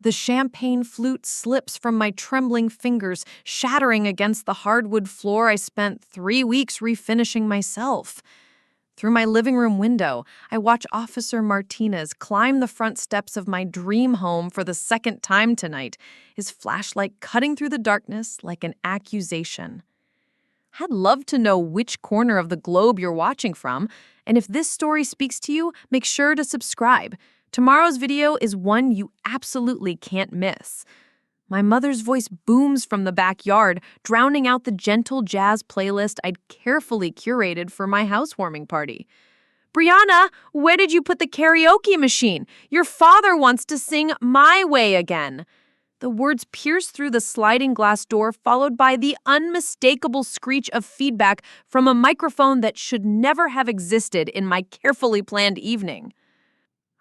The champagne flute slips from my trembling fingers, shattering against the hardwood floor I spent 3 weeks refinishing myself. Through my living room window, I watch Officer Martinez climb the front steps of my dream home for the second time tonight, his flashlight cutting through the darkness like an accusation. I'd love to know which corner of the globe you're watching from, and if this story speaks to you, make sure to subscribe. Tomorrow's video is one you absolutely can't miss. My mother's voice booms from the backyard, drowning out the gentle jazz playlist I'd carefully curated for my housewarming party. "Brianna, where did you put the karaoke machine? Your father wants to sing My Way again." The words pierce through the sliding glass door, followed by the unmistakable screech of feedback from a microphone that should never have existed in my carefully planned evening.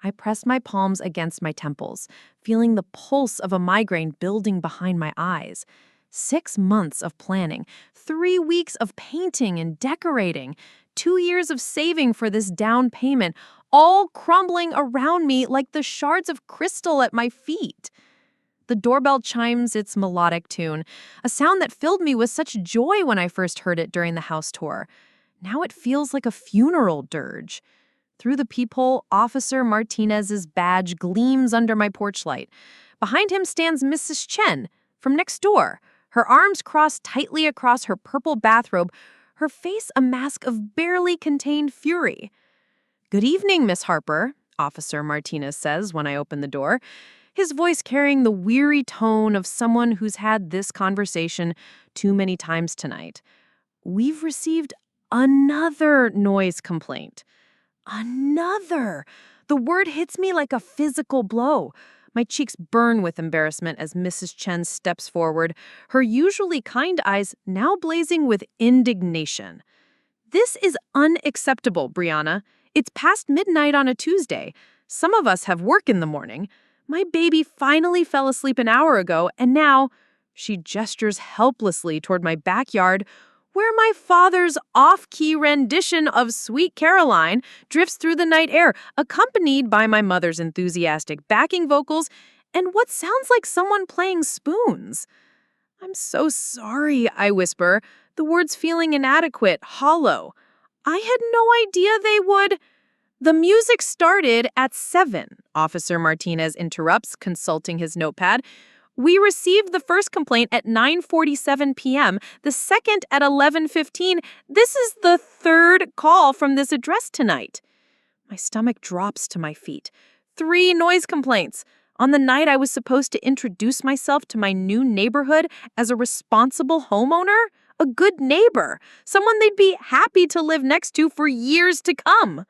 I press my palms against my temples, feeling the pulse of a migraine building behind my eyes. 6 months of planning, 3 weeks of painting and decorating, 2 years of saving for this down payment, all crumbling around me like the shards of crystal at my feet. The doorbell chimes its melodic tune, a sound that filled me with such joy when I first heard it during the house tour. Now it feels like a funeral dirge. Through the peephole, Officer Martinez's badge gleams under my porch light. Behind him stands Mrs. Chen from next door, her arms crossed tightly across her purple bathrobe, her face a mask of barely contained fury. "Good evening, Miss Harper," Officer Martinez says when I open the door, his voice carrying the weary tone of someone who's had this conversation too many times tonight. "We've received another noise complaint." Another! The word hits me like a physical blow. My cheeks burn with embarrassment as Mrs. Chen steps forward, her usually kind eyes now blazing with indignation. "This is unacceptable, Brianna. It's past midnight on a Tuesday. Some of us have work in the morning. My baby finally fell asleep an hour ago, and now," she gestures helplessly toward my backyard, where my father's off-key rendition of Sweet Caroline drifts through the night air, accompanied by my mother's enthusiastic backing vocals and what sounds like someone playing spoons. "I'm so sorry," I whisper, the words feeling inadequate, hollow. "I had no idea they would—" "The music started at 7, Officer Martinez interrupts, consulting his notepad. "We received the first complaint at 9:47 p.m., the second at 11:15. This is the third call from this address tonight." My stomach drops to my feet. 3 noise complaints. On the night I was supposed to introduce myself to my new neighborhood as a responsible homeowner, a good neighbor, someone they'd be happy to live next to for years to come.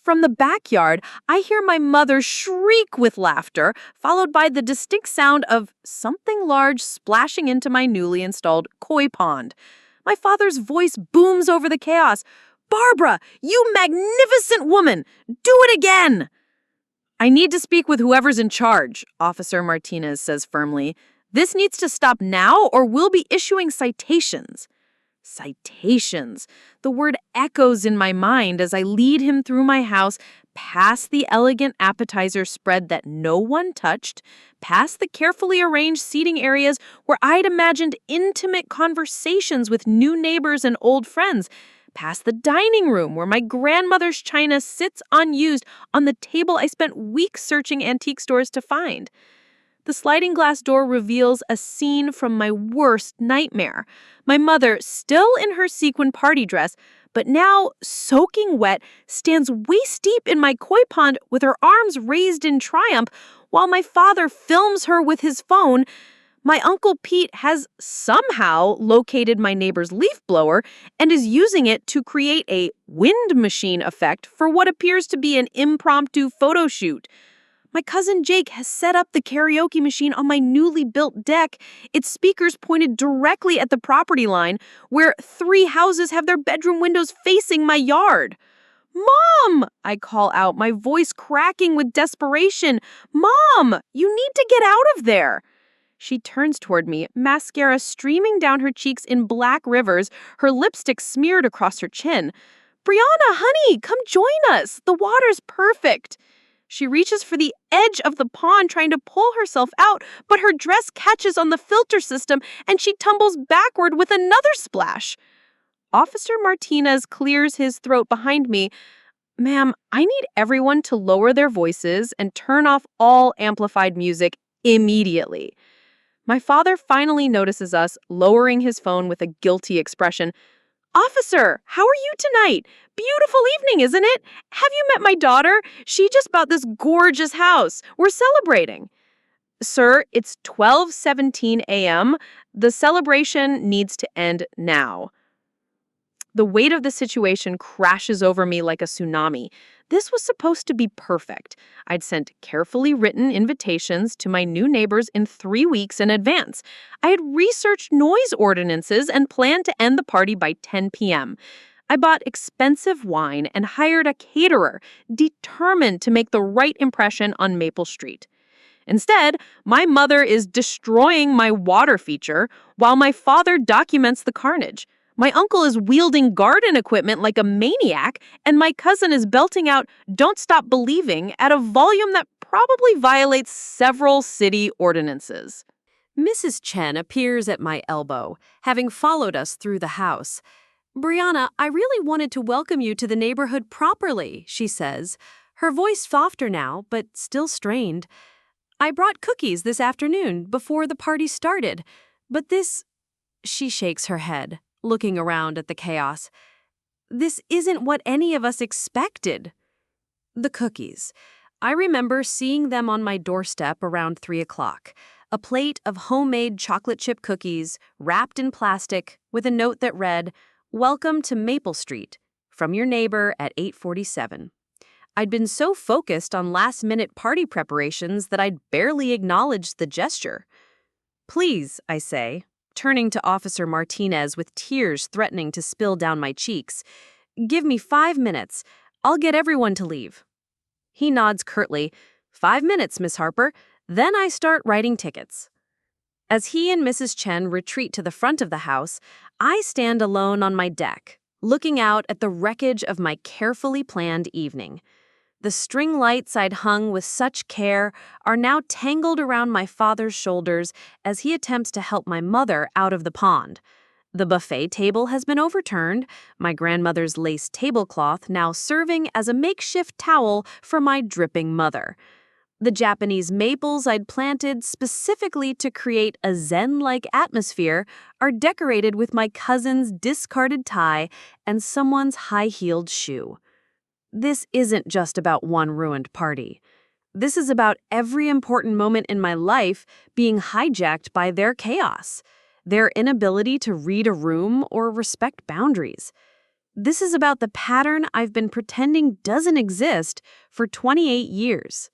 From the backyard, I hear my mother shriek with laughter, followed by the distinct sound of something large splashing into my newly installed koi pond. My father's voice booms over the chaos. "Barbara, you magnificent woman! Do it again!" "I need to speak with whoever's in charge," Officer Martinez says firmly. "This needs to stop now or we'll be issuing citations." Citations. The word echoes in my mind as I lead him through my house, past the elegant appetizer spread that no one touched, past the carefully arranged seating areas where I'd imagined intimate conversations with new neighbors and old friends, past the dining room where my grandmother's china sits unused on the table I spent weeks searching antique stores to find. The sliding glass door reveals a scene from my worst nightmare. My mother, still in her sequin party dress, but now soaking wet, stands waist-deep in my koi pond with her arms raised in triumph, while my father films her with his phone. My Uncle Pete has somehow located my neighbor's leaf blower and is using it to create a wind machine effect for what appears to be an impromptu photo shoot. My cousin Jake has set up the karaoke machine on my newly built deck, its speakers pointed directly at the property line, where 3 houses have their bedroom windows facing my yard. "Mom!" I call out, my voice cracking with desperation. "Mom, you need to get out of there!" She turns toward me, mascara streaming down her cheeks in black rivers, her lipstick smeared across her chin. "Brianna, honey, come join us. The water's perfect." She reaches for the edge of the pond trying to pull herself out, but her dress catches on the filter system and she tumbles backward with another splash. Officer Martinez clears his throat behind me. Ma'am, I need everyone to lower their voices and turn off all amplified music immediately. My father finally notices us, lowering his phone with a guilty expression. Officer, how are you tonight? Beautiful evening, isn't it? Have you met my daughter? She just bought this gorgeous house. We're celebrating. Sir, it's 12:17 a.m. The celebration needs to end now. The weight of the situation crashes over me like a tsunami. This was supposed to be perfect. I'd sent carefully written invitations to my new neighbors in 3 weeks in advance. I had researched noise ordinances and planned to end the party by 10 p.m. I bought expensive wine and hired a caterer, determined to make the right impression on Maple Street. Instead, my mother is destroying my water feature while my father documents the carnage. My uncle is wielding garden equipment like a maniac, and my cousin is belting out "Don't Stop Believing" at a volume that probably violates several city ordinances. Mrs. Chen appears at my elbow, having followed us through the house. "Brianna, I really wanted to welcome you to the neighborhood properly," she says, her voice softer now, but still strained. "I brought cookies this afternoon before the party started, but this—" She shakes her head, looking around at the chaos. "This isn't what any of us expected." The cookies. I remember seeing them on my doorstep around 3 o'clock. A plate of homemade chocolate chip cookies, wrapped in plastic, with a note that read, "Welcome to Maple Street, from your neighbor at 847. I'd been so focused on last-minute party preparations that I'd barely acknowledged the gesture. "Please," I say, turning to Officer Martinez with tears threatening to spill down my cheeks, "give me 5 minutes. I'll get everyone to leave." He nods curtly. "5 minutes, Miss Harper. Then I start writing tickets." As he and Mrs. Chen retreat to the front of the house, I stand alone on my deck, looking out at the wreckage of my carefully planned evening. The string lights I'd hung with such care are now tangled around my father's shoulders as he attempts to help my mother out of the pond. The buffet table has been overturned, my grandmother's lace tablecloth now serving as a makeshift towel for my dripping mother. The Japanese maples I'd planted specifically to create a zen-like atmosphere are decorated with my cousin's discarded tie and someone's high-heeled shoe. This isn't just about one ruined party. This is about every important moment in my life being hijacked by their chaos, their inability to read a room or respect boundaries. This is about the pattern I've been pretending doesn't exist for 28 years.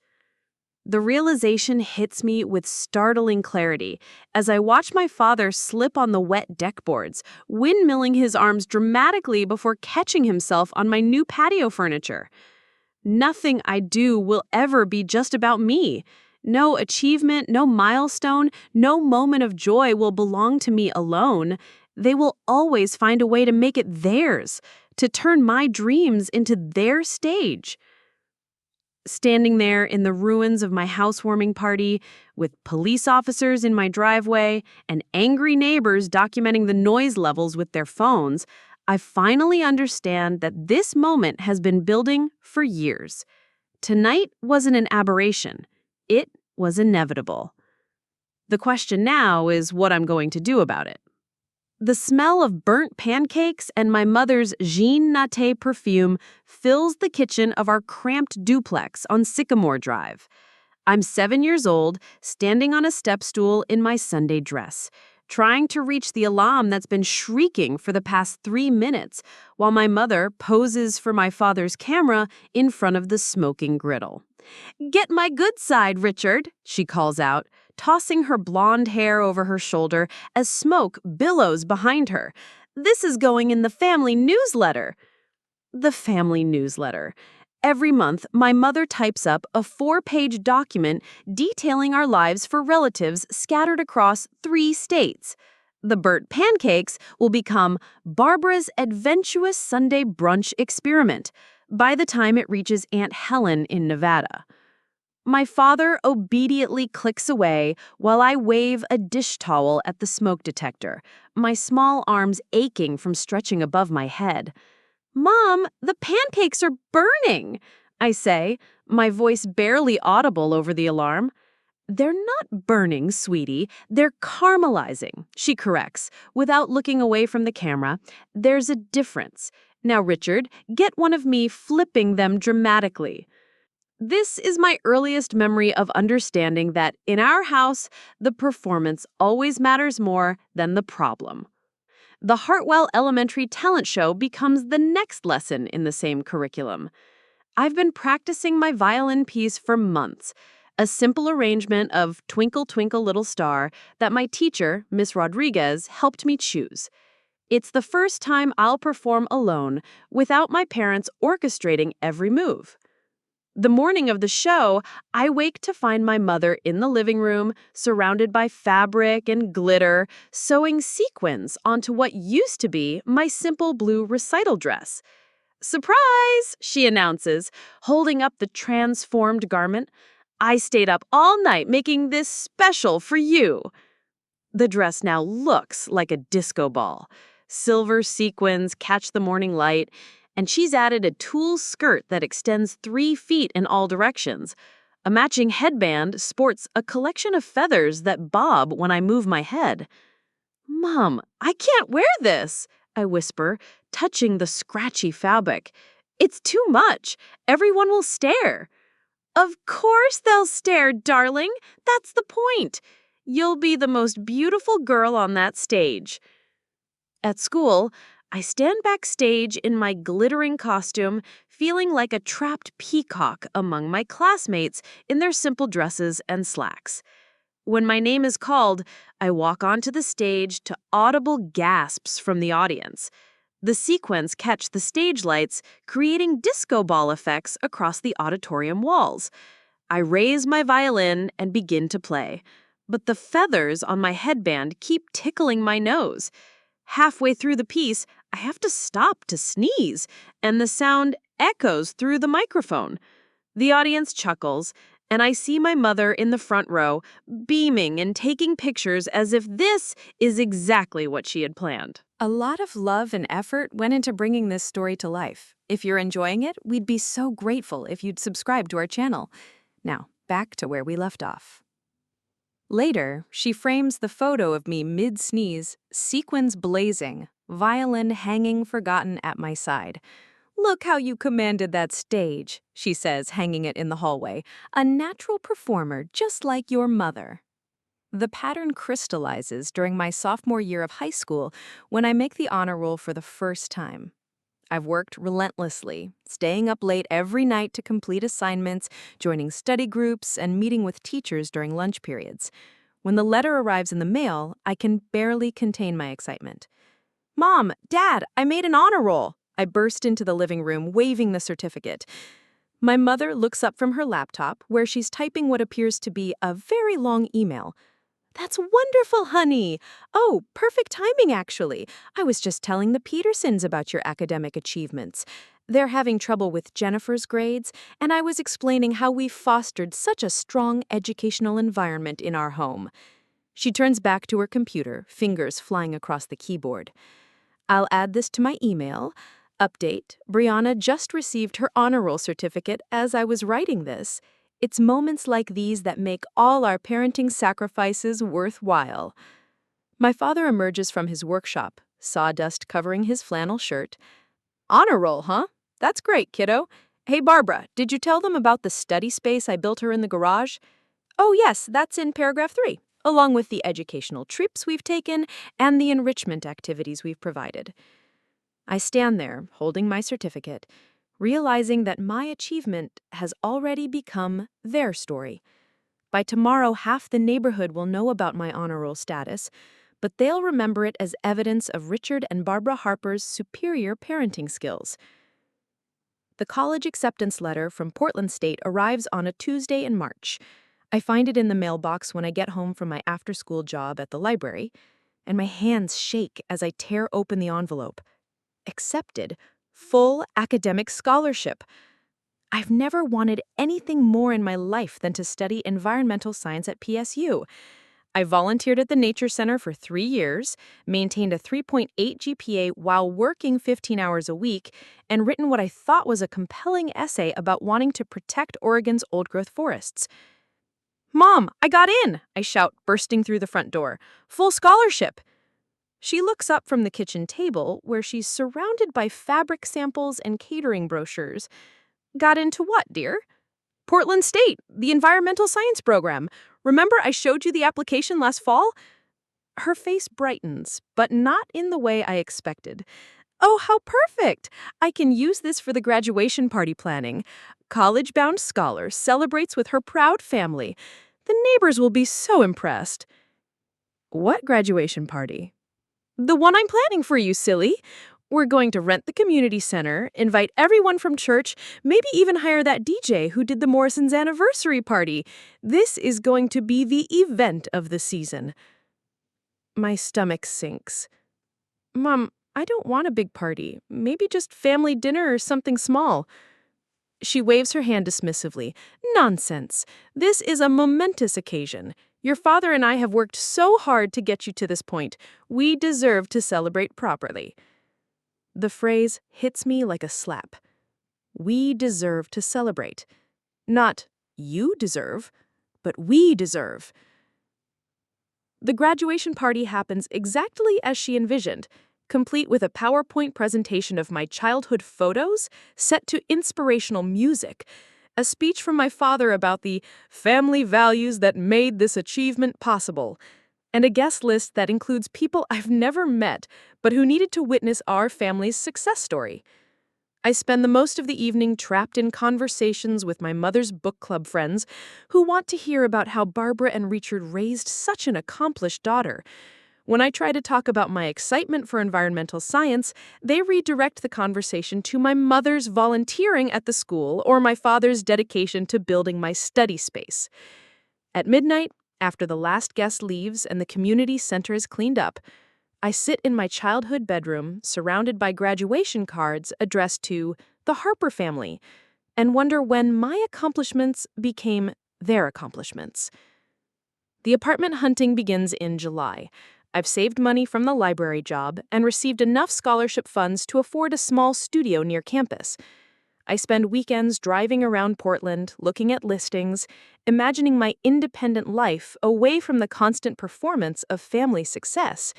The realization hits me with startling clarity as I watch my father slip on the wet deck boards, windmilling his arms dramatically before catching himself on my new patio furniture. Nothing I do will ever be just about me. No achievement, no milestone, no moment of joy will belong to me alone. They will always find a way to make it theirs, to turn my dreams into their stage. Standing there in the ruins of my housewarming party, with police officers in my driveway and angry neighbors documenting the noise levels with their phones, I finally understand that this moment has been building for years. Tonight wasn't an aberration. It was inevitable. The question now is what I'm going to do about it. The smell of burnt pancakes and my mother's Jean Naté perfume fills the kitchen of our cramped duplex on Sycamore Drive. I'm 7 years old, standing on a step stool in my Sunday dress, trying to reach the alarm that's been shrieking for the past 3 minutes, while my mother poses for my father's camera in front of the smoking griddle. "Get my good side, Richard," she calls out, tossing her blonde hair over her shoulder as smoke billows behind her. "This is going in the family newsletter." The family newsletter. Every month, my mother types up a 4-page document detailing our lives for relatives scattered across 3 states. The burnt pancakes will become Barbara's adventurous Sunday brunch experiment by the time it reaches Aunt Helen in Nevada. My father obediently clicks away while I wave a dish towel at the smoke detector, my small arms aching from stretching above my head. "Mom, the pancakes are burning," I say, my voice barely audible over the alarm. "They're not burning, sweetie. They're caramelizing," she corrects, without looking away from the camera. "There's a difference. Now, Richard, get one of me flipping them dramatically." This is my earliest memory of understanding that in our house, the performance always matters more than the problem. The Hartwell Elementary Talent Show becomes the next lesson in the same curriculum. I've been practicing my violin piece for months, a simple arrangement of Twinkle, Twinkle, Little Star that my teacher, Miss Rodriguez, helped me choose. It's the first time I'll perform alone without my parents orchestrating every move. The morning of the show, I wake to find my mother in the living room, surrounded by fabric and glitter, sewing sequins onto what used to be my simple blue recital dress. "Surprise!" she announces, holding up the transformed garment. "I stayed up all night making this special for you." The dress now looks like a disco ball. Silver sequins catch the morning light, and she's added a tulle skirt that extends 3 feet in all directions. A matching headband sports a collection of feathers that bob when I move my head. "Mom, I can't wear this," I whisper, touching the scratchy fabric. "It's too much. Everyone will stare." "Of course they'll stare, darling. That's the point. You'll be the most beautiful girl on that stage." At school, I stand backstage in my glittering costume, feeling like a trapped peacock among my classmates in their simple dresses and slacks. When my name is called, I walk onto the stage to audible gasps from the audience. The sequins catch the stage lights, creating disco ball effects across the auditorium walls. I raise my violin and begin to play, but the feathers on my headband keep tickling my nose. Halfway through the piece, I have to stop to sneeze, and the sound echoes through the microphone. The audience chuckles, and I see my mother in the front row, beaming and taking pictures as if this is exactly what she had planned. A lot of love and effort went into bringing this story to life. If you're enjoying it, we'd be so grateful if you'd subscribe to our channel. Now, back to where we left off. Later, she frames the photo of me mid-sneeze, sequins blazing, violin hanging forgotten at my side. "Look how you commanded that stage," she says, hanging it in the hallway. "A natural performer just like your mother." The pattern crystallizes during my sophomore year of high school when I make the honor roll for the first time. I've worked relentlessly, staying up late every night to complete assignments, joining study groups, and meeting with teachers during lunch periods. When the letter arrives in the mail, I can barely contain my excitement. "Mom, Dad, I made an honor roll!" I burst into the living room, waving the certificate. My mother looks up from her laptop, where she's typing what appears to be a very long email. "That's wonderful, honey. Oh, perfect timing, actually. I was just telling the Petersons about your academic achievements. They're having trouble with Jennifer's grades, and I was explaining how we've fostered such a strong educational environment in our home." She turns back to her computer, fingers flying across the keyboard. "I'll add this to my email. Update, Brianna just received her honor roll certificate as I was writing this. It's moments like these that make all our parenting sacrifices worthwhile." My father emerges from his workshop, sawdust covering his flannel shirt. "Honor roll, huh? That's great, kiddo. Hey, Barbara, did you tell them about the study space I built her in the garage?" "Oh, yes, that's in paragraph 3, along with the educational trips we've taken and the enrichment activities we've provided." I stand there, holding my certificate, realizing that my achievement has already become their story. By tomorrow, half the neighborhood will know about my honor roll status, but they'll remember it as evidence of Richard and Barbara Harper's superior parenting skills. The college acceptance letter from Portland State arrives on a Tuesday in March. I find it in the mailbox when I get home from my after-school job at the library, and my hands shake as I tear open the envelope. Accepted. Full academic scholarship. I've never wanted anything more in my life than to study environmental science at PSU. I volunteered at the Nature Center for 3 years, maintained a 3.8 GPA while working 15 hours a week, and written what I thought was a compelling essay about wanting to protect Oregon's old-growth forests. "Mom, I got in!" I shout, bursting through the front door. "Full scholarship!" She looks up from the kitchen table, where she's surrounded by fabric samples and catering brochures. "Got into what, dear?" "Portland State, the environmental science program. Remember I showed you the application last fall?" Her face brightens, but not in the way I expected. "Oh, how perfect! I can use this for the graduation party planning. College-bound scholar celebrates with her proud family. The neighbors will be so impressed." "What graduation party?" "The one I'm planning for you, silly. We're going to rent the community center, invite everyone from church, maybe even hire that DJ who did the Morrisons' anniversary party. This is going to be the event of the season." My stomach sinks. "Mom, I don't want a big party. Maybe just family dinner or something small." She waves her hand dismissively. "Nonsense. This is a momentous occasion. Your father and I have worked so hard to get you to this point. We deserve to celebrate properly." The phrase hits me like a slap. We deserve to celebrate. Not you deserve, but we deserve. The graduation party happens exactly as she envisioned, complete with a PowerPoint presentation of my childhood photos set to inspirational music, a speech from my father about the family values that made this achievement possible, and a guest list that includes people I've never met but who needed to witness our family's success story. I spend the most of the evening trapped in conversations with my mother's book club friends who want to hear about how Barbara and Richard raised such an accomplished daughter. When I try to talk about my excitement for environmental science, they redirect the conversation to my mother's volunteering at the school or my father's dedication to building my study space. At midnight, after the last guest leaves and the community center is cleaned up, I sit in my childhood bedroom, surrounded by graduation cards addressed to the Harper family, and wonder when my accomplishments became their accomplishments. The apartment hunting begins in July. I've saved money from the library job and received enough scholarship funds to afford a small studio near campus. I spend weekends driving around Portland, looking at listings, imagining my independent life away from the constant performance of family success.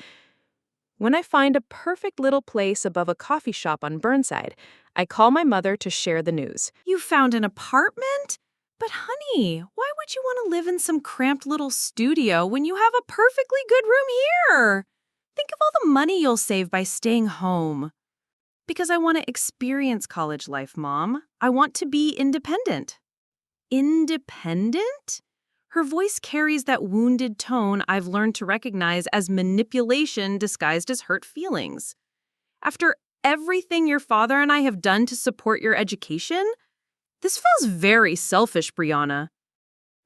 When I find a perfect little place above a coffee shop on Burnside, I call my mother to share the news. "You found an apartment? But honey, why would you want to live in some cramped little studio when you have a perfectly good room here? Think of all the money you'll save by staying home." "Because I want to experience college life, Mom. I want to be independent." "Independent?" Her voice carries that wounded tone I've learned to recognize as manipulation disguised as hurt feelings. "After everything your father and I have done to support your education? This feels very selfish, Brianna."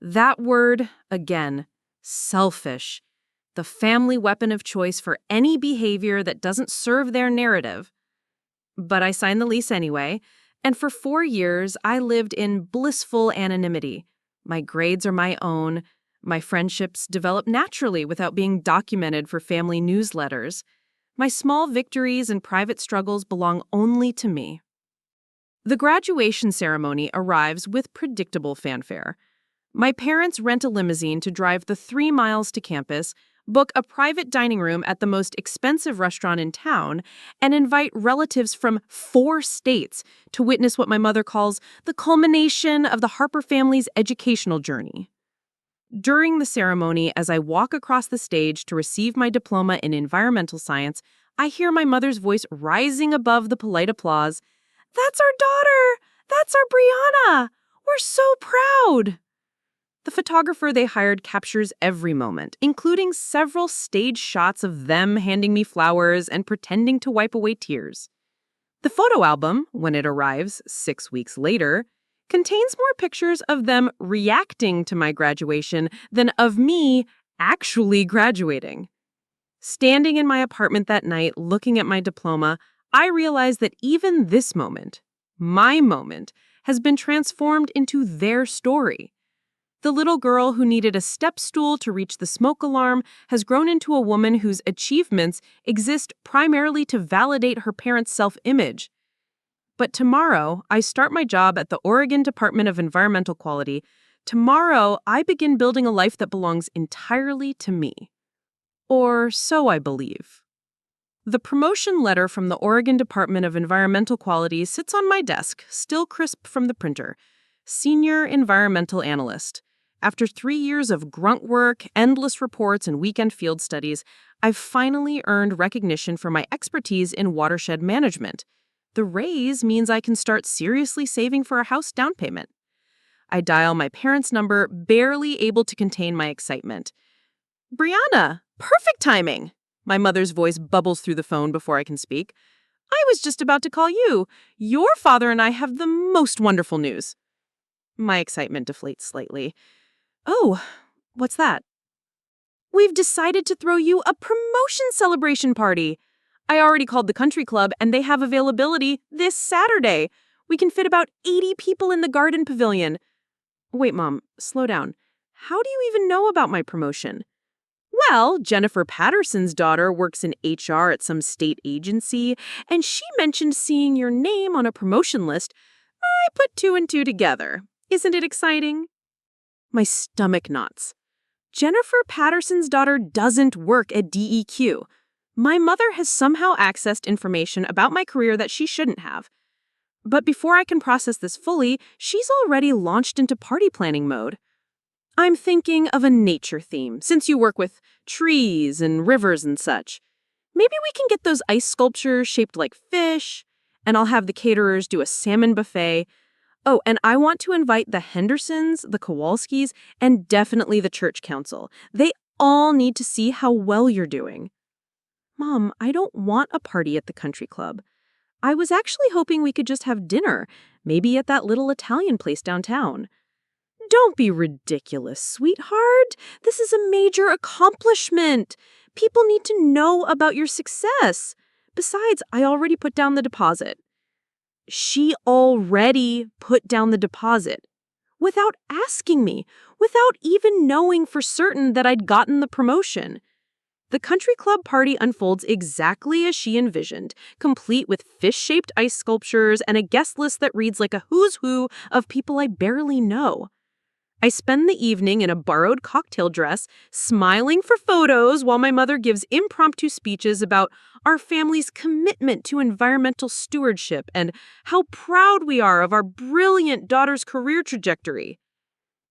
That word, again, selfish. The family weapon of choice for any behavior that doesn't serve their narrative. But I signed the lease anyway, and for 4 years I lived in blissful anonymity. My grades are my own. My friendships develop naturally without being documented for family newsletters. My small victories and private struggles belong only to me. The graduation ceremony arrives with predictable fanfare. My parents rent a limousine to drive the 3 miles to campus, book a private dining room at the most expensive restaurant in town, and invite relatives from 4 states to witness what my mother calls the culmination of the Harper family's educational journey. During the ceremony, as I walk across the stage to receive my diploma in environmental science, I hear my mother's voice rising above the polite applause. "That's our daughter! That's our Brianna! We're so proud!" The photographer they hired captures every moment, including several stage shots of them handing me flowers and pretending to wipe away tears. The photo album, when it arrives 6 weeks later, contains more pictures of them reacting to my graduation than of me actually graduating. Standing in my apartment that night, looking at my diploma, I realized that even this moment, my moment, has been transformed into their story. The little girl who needed a step stool to reach the smoke alarm has grown into a woman whose achievements exist primarily to validate her parents' self-image. But tomorrow, I start my job at the Oregon Department of Environmental Quality. Tomorrow, I begin building a life that belongs entirely to me. Or so I believe. The promotion letter from the Oregon Department of Environmental Quality sits on my desk, still crisp from the printer. Senior Environmental Analyst. After 3 years of grunt work, endless reports, and weekend field studies, I've finally earned recognition for my expertise in watershed management. The raise means I can start seriously saving for a house down payment. I dial my parents' number, barely able to contain my excitement. "Brianna, perfect timing!" My mother's voice bubbles through the phone before I can speak. "I was just about to call you. Your father and I have the most wonderful news." My excitement deflates slightly. "Oh, what's that?" "We've decided to throw you a promotion celebration party. I already called the country club and they have availability this Saturday. We can fit about 80 people in the garden pavilion." "Wait, Mom, slow down. How do you even know about my promotion?" "Well, Jennifer Patterson's daughter works in HR at some state agency, and she mentioned seeing your name on a promotion list. I put 2 and 2 together. Isn't it exciting?" My stomach knots. Jennifer Patterson's daughter doesn't work at DEQ. My mother has somehow accessed information about my career that she shouldn't have. But before I can process this fully, she's already launched into party planning mode. "I'm thinking of a nature theme, since you work with trees and rivers and such. Maybe we can get those ice sculptures shaped like fish, and I'll have the caterers do a salmon buffet. Oh, and I want to invite the Hendersons, the Kowalskis, and definitely the church council. They all need to see how well you're doing." "Mom, I don't want a party at the country club. I was actually hoping we could just have dinner, maybe at that little Italian place downtown." "Don't be ridiculous, sweetheart. This is a major accomplishment. People need to know about your success. Besides, I already put down the deposit." She already put down the deposit. Without asking me, without even knowing for certain that I'd gotten the promotion. The country club party unfolds exactly as she envisioned, complete with fish-shaped ice sculptures and a guest list that reads like a who's who of people I barely know. I spend the evening in a borrowed cocktail dress, smiling for photos while my mother gives impromptu speeches about our family's commitment to environmental stewardship and how proud we are of our brilliant daughter's career trajectory.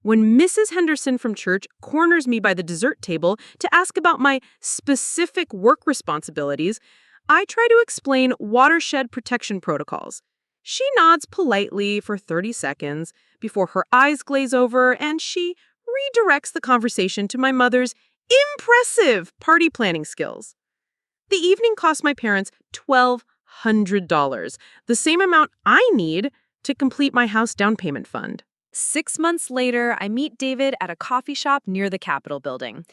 When Mrs. Henderson from church corners me by the dessert table to ask about my specific work responsibilities, I try to explain watershed protection protocols. She nods politely for 30 seconds before her eyes glaze over and she redirects the conversation to my mother's impressive party planning skills. The evening cost my parents $1,200, the same amount I need to complete my house down payment fund. 6 months later, I meet David at a coffee shop near the Capitol building.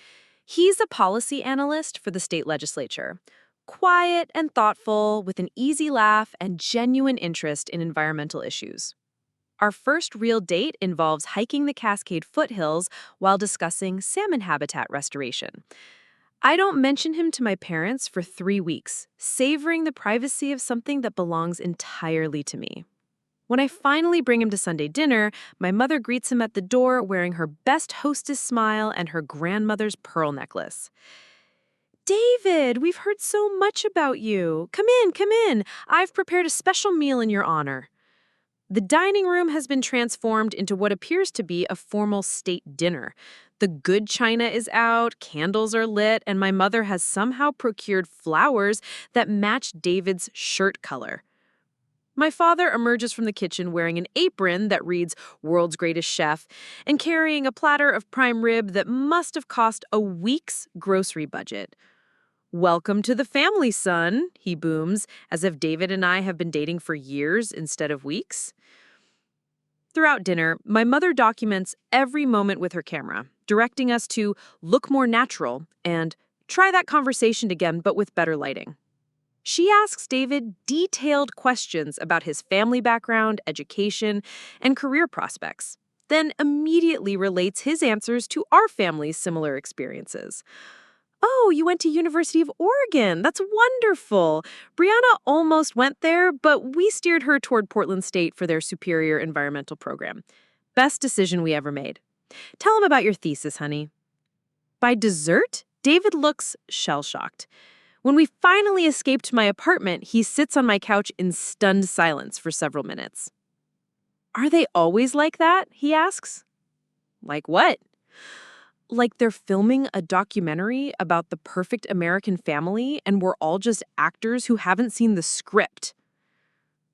He's a policy analyst for the state legislature. Quiet and thoughtful, with an easy laugh and genuine interest in environmental issues. Our first real date involves hiking the Cascade foothills while discussing salmon habitat restoration. I don't mention him to my parents for 3 weeks, savoring the privacy of something that belongs entirely to me. When I finally bring him to Sunday dinner, my mother greets him at the door wearing her best hostess smile and her grandmother's pearl necklace. "David, we've heard so much about you. Come in, come in. I've prepared a special meal in your honor." The dining room has been transformed into what appears to be a formal state dinner. The good china is out, candles are lit, and my mother has somehow procured flowers that match David's shirt color. My father emerges from the kitchen wearing an apron that reads "World's Greatest Chef" and carrying a platter of prime rib that must have cost a week's grocery budget. "Welcome to the family, son," he booms, as if David and I have been dating for years instead of weeks. Throughout dinner, my mother documents every moment with her camera, directing us to look more natural and try that conversation again but with better lighting. She asks David detailed questions about his family background, education, and career prospects, then immediately relates his answers to our family's similar experiences. Oh, you went to University of Oregon. That's wonderful. Brianna almost went there, but we steered her toward Portland State for their superior environmental program. Best decision we ever made. Tell him about your thesis, honey. By dessert, David looks shell-shocked. When we finally escape to my apartment, he sits on my couch in stunned silence for several minutes. Are they always like that? He asks. Like what? Like they're filming a documentary about the perfect American family and we're all just actors who haven't seen the script.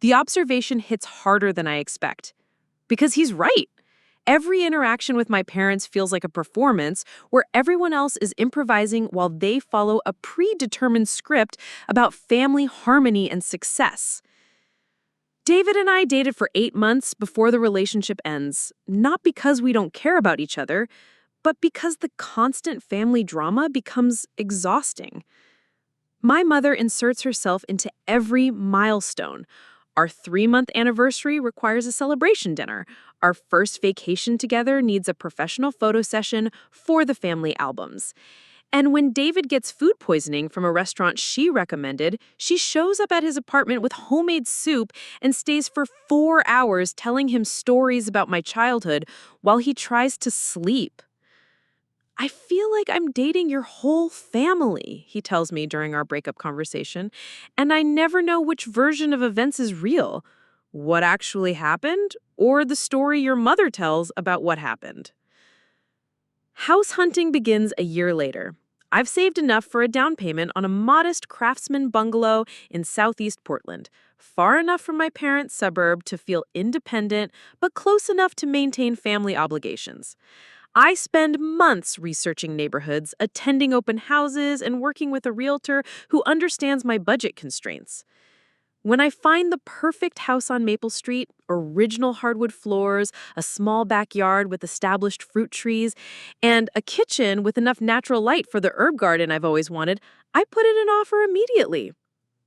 The observation hits harder than I expect. Because he's right. Every interaction with my parents feels like a performance where everyone else is improvising while they follow a predetermined script about family harmony and success. David and I dated for 8 months before the relationship ends, not because we don't care about each other, but because the constant family drama becomes exhausting. My mother inserts herself into every milestone. Our 3-month anniversary requires a celebration dinner. Our first vacation together needs a professional photo session for the family albums. And when David gets food poisoning from a restaurant she recommended, she shows up at his apartment with homemade soup and stays for 4 hours telling him stories about my childhood while he tries to sleep. I feel like I'm dating your whole family, he tells me during our breakup conversation, and I never know which version of events is real. What actually happened, or the story your mother tells about what happened. House hunting begins a year later. I've saved enough for a down payment on a modest craftsman bungalow in southeast Portland, far enough from my parents' suburb to feel independent, but close enough to maintain family obligations. I spend months researching neighborhoods, attending open houses, and working with a realtor who understands my budget constraints. When I find the perfect house on Maple Street, original hardwood floors, a small backyard with established fruit trees, and a kitchen with enough natural light for the herb garden I've always wanted, I put in an offer immediately.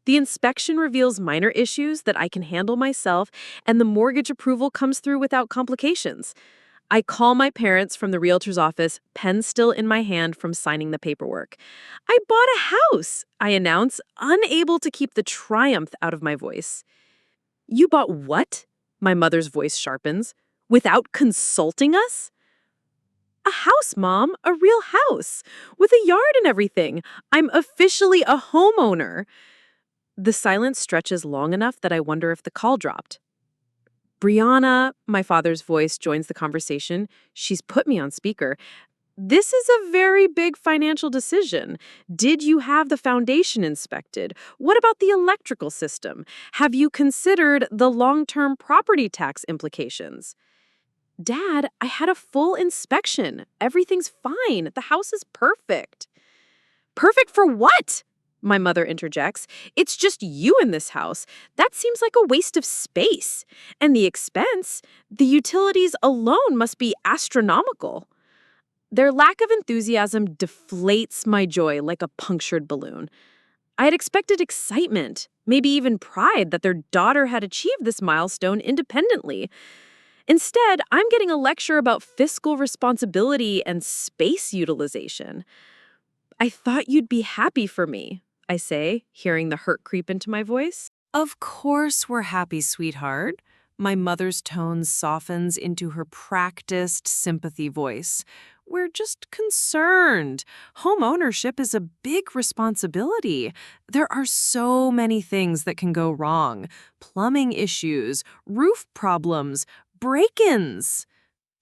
The inspection reveals minor issues that I can handle myself, and the mortgage approval comes through without complications. I call my parents from the realtor's office, pen still in my hand from signing the paperwork. I bought a house, I announce, unable to keep the triumph out of my voice. You bought what? My mother's voice sharpens. Without consulting us? A house, Mom, a real house, with a yard and everything. I'm officially a homeowner. The silence stretches long enough that I wonder if the call dropped. Brianna, my father's voice joins the conversation. She's put me on speaker. This is a very big financial decision. Did you have the foundation inspected? What about the electrical system? Have you considered the long-term property tax implications? Dad, I had a full inspection. Everything's fine. The house is perfect. Perfect for what? My mother interjects. It's just you in this house. That seems like a waste of space. And the expense, the utilities alone must be astronomical. Their lack of enthusiasm deflates my joy like a punctured balloon. I had expected excitement, maybe even pride that their daughter had achieved this milestone independently. Instead, I'm getting a lecture about fiscal responsibility and space utilization. I thought you'd be happy for me, I say, hearing the hurt creep into my voice. Of course we're happy, sweetheart. My mother's tone softens into her practiced sympathy voice. We're just concerned. Home ownership is a big responsibility. There are so many things that can go wrong. Plumbing issues, roof problems, break-ins.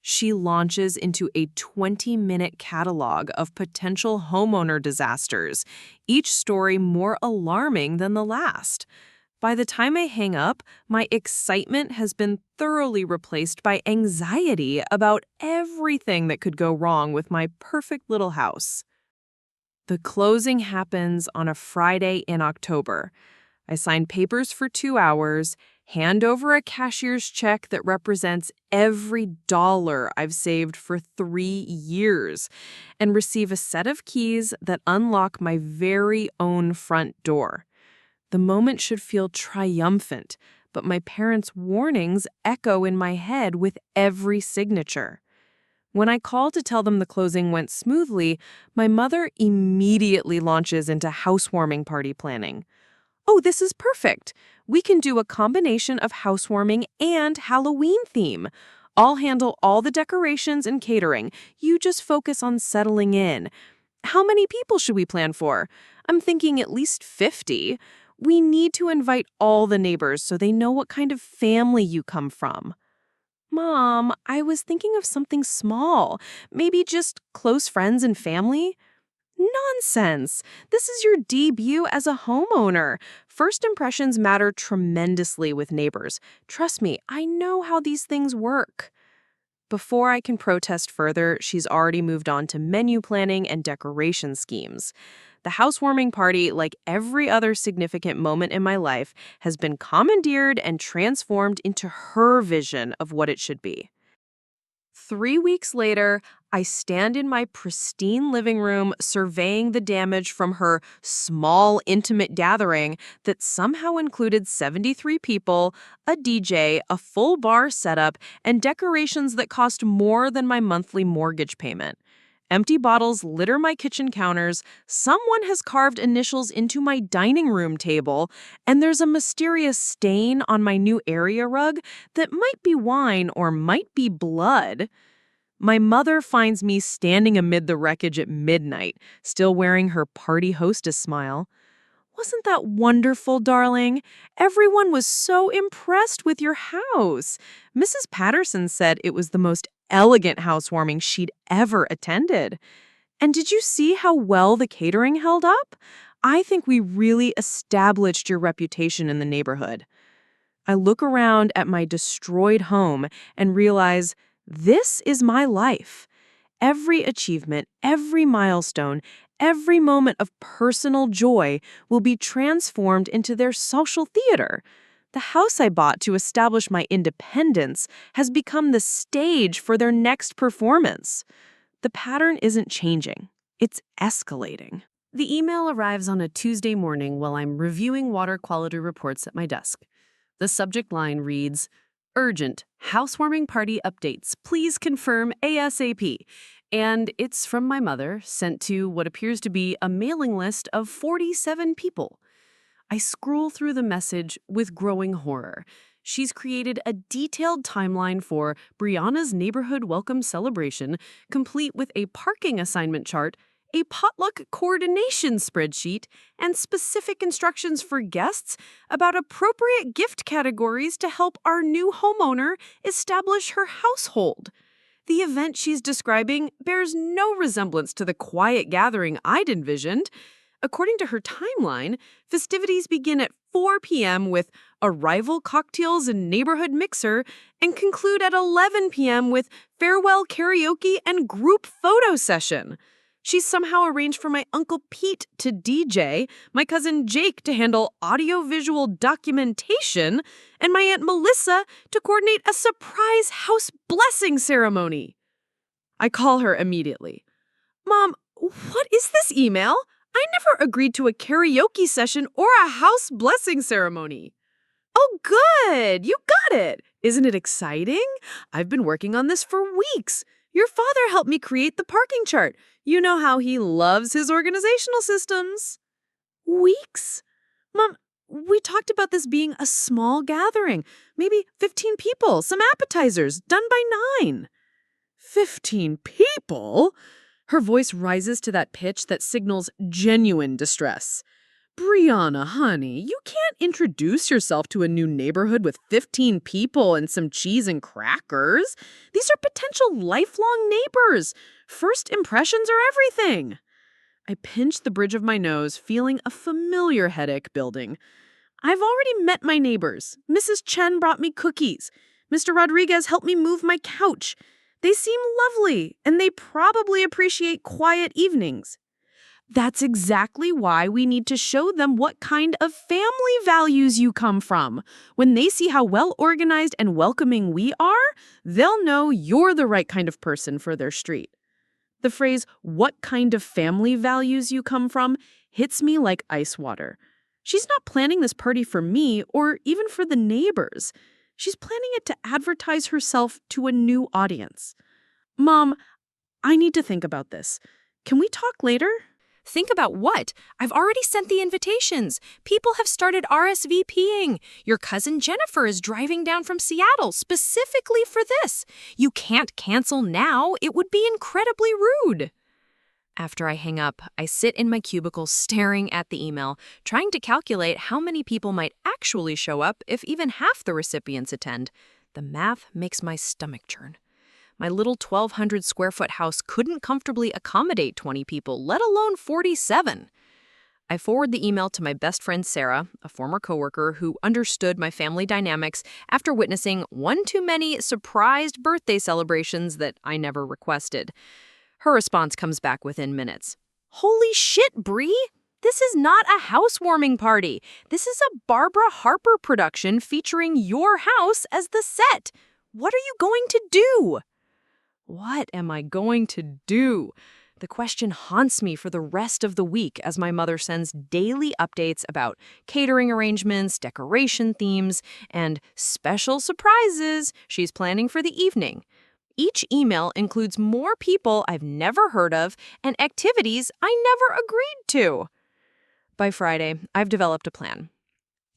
She launches into a 20-minute catalog of potential homeowner disasters, each story more alarming than the last. By the time I hang up, my excitement has been thoroughly replaced by anxiety about everything that could go wrong with my perfect little house. The closing happens on a Friday in October. I sign papers for 2 hours, hand over a cashier's check that represents every dollar I've saved for 3 years, and receive a set of keys that unlock my very own front door. The moment should feel triumphant, but my parents' warnings echo in my head with every signature. When I call to tell them the closing went smoothly, my mother immediately launches into housewarming party planning. Oh, this is perfect. We can do a combination of housewarming and Halloween theme. I'll handle all the decorations and catering. You just focus on settling in. How many people should we plan for? I'm thinking at least 50. We need to invite all the neighbors so they know what kind of family you come from. Mom, I was thinking of something small. Maybe just close friends and family? Nonsense! This is your debut as a homeowner. First impressions matter tremendously with neighbors. Trust me, I know how these things work. Before I can protest further, she's already moved on to menu planning and decoration schemes. The housewarming party, like every other significant moment in my life, has been commandeered and transformed into her vision of what it should be. 3 weeks later, I stand in my pristine living room surveying the damage from her small, intimate gathering that somehow included 73 people, a DJ, a full bar setup, and decorations that cost more than my monthly mortgage payment. Empty bottles litter my kitchen counters, someone has carved initials into my dining room table, and there's a mysterious stain on my new area rug that might be wine or might be blood. My mother finds me standing amid the wreckage at midnight, still wearing her party hostess smile. "Wasn't that wonderful, darling? Everyone was so impressed with your house. Mrs. Patterson said it was the most elegant housewarming she'd ever attended. And did you see how well the catering held up? I think we really established your reputation in the neighborhood." I look around at my destroyed home and realize this is my life. Every achievement, every milestone, every moment of personal joy will be transformed into their social theater. The house I bought to establish my independence has become the stage for their next performance. The pattern isn't changing. It's escalating. The email arrives on a Tuesday morning while I'm reviewing water quality reports at my desk. The subject line reads, "Urgent, housewarming party updates. Please confirm ASAP." And it's from my mother, sent to what appears to be a mailing list of 47 people. I scroll through the message with growing horror. She's created a detailed timeline for Brianna's neighborhood welcome celebration, complete with a parking assignment chart, a potluck coordination spreadsheet, and specific instructions for guests about appropriate gift categories to help our new homeowner establish her household. The event she's describing bears no resemblance to the quiet gathering I'd envisioned. According to her timeline, festivities begin at 4 p.m. with arrival cocktails and neighborhood mixer and conclude at 11 p.m. with farewell karaoke and group photo session. She's somehow arranged for my Uncle Pete to DJ, my cousin Jake to handle audiovisual documentation, and my Aunt Melissa to coordinate a surprise house blessing ceremony. I call her immediately. "Mom, what is this email? I never agreed to a karaoke session or a house blessing ceremony." "Oh, good! You got it! Isn't it exciting? I've been working on this for weeks. Your father helped me create the parking chart. You know how he loves his organizational systems." "Weeks? Mom, we talked about this being a small gathering. Maybe 15 people, some appetizers, done by 9. 15 people? Her voice rises to that pitch that signals genuine distress. "Brianna, honey, you can't introduce yourself to a new neighborhood with 15 people and some cheese and crackers. These are potential lifelong neighbors. First impressions are everything." I pinch the bridge of my nose, feeling a familiar headache building. I've already met my neighbors. Mrs. Chen brought me cookies. Mr. Rodriguez helped me move my couch. They seem lovely, and they probably appreciate quiet evenings. That's exactly why we need to show them what kind of family values you come from. When they see how well organized and welcoming we are, they'll know you're the right kind of person for their street. The phrase, "what kind of family values you come from," hits me like ice water. She's not planning this party for me or even for the neighbors. She's planning it to advertise herself to a new audience. Mom, I need to think about this. Can we talk later? Think about what? I've already sent the invitations. People have started RSVPing. Your cousin Jennifer is driving down from Seattle specifically for this. You can't cancel now. It would be incredibly rude. After I hang up, I sit in my cubicle staring at the email, trying to calculate how many people might actually show up if even half the recipients attend. The math makes my stomach churn. My little 1,200 square foot house couldn't comfortably accommodate 20 people, let alone 47. I forward the email to my best friend Sarah, a former coworker who understood my family dynamics after witnessing one too many surprised birthday celebrations that I never requested. Her response comes back within minutes. Holy shit, Bree! This is not a housewarming party. This is a Barbara Harper production featuring your house as the set. What are you going to do? What am I going to do? The question haunts me for the rest of the week as my mother sends daily updates about catering arrangements, decoration themes, and special surprises she's planning for the evening. Each email includes more people I've never heard of and activities I never agreed to. By Friday, I've developed a plan.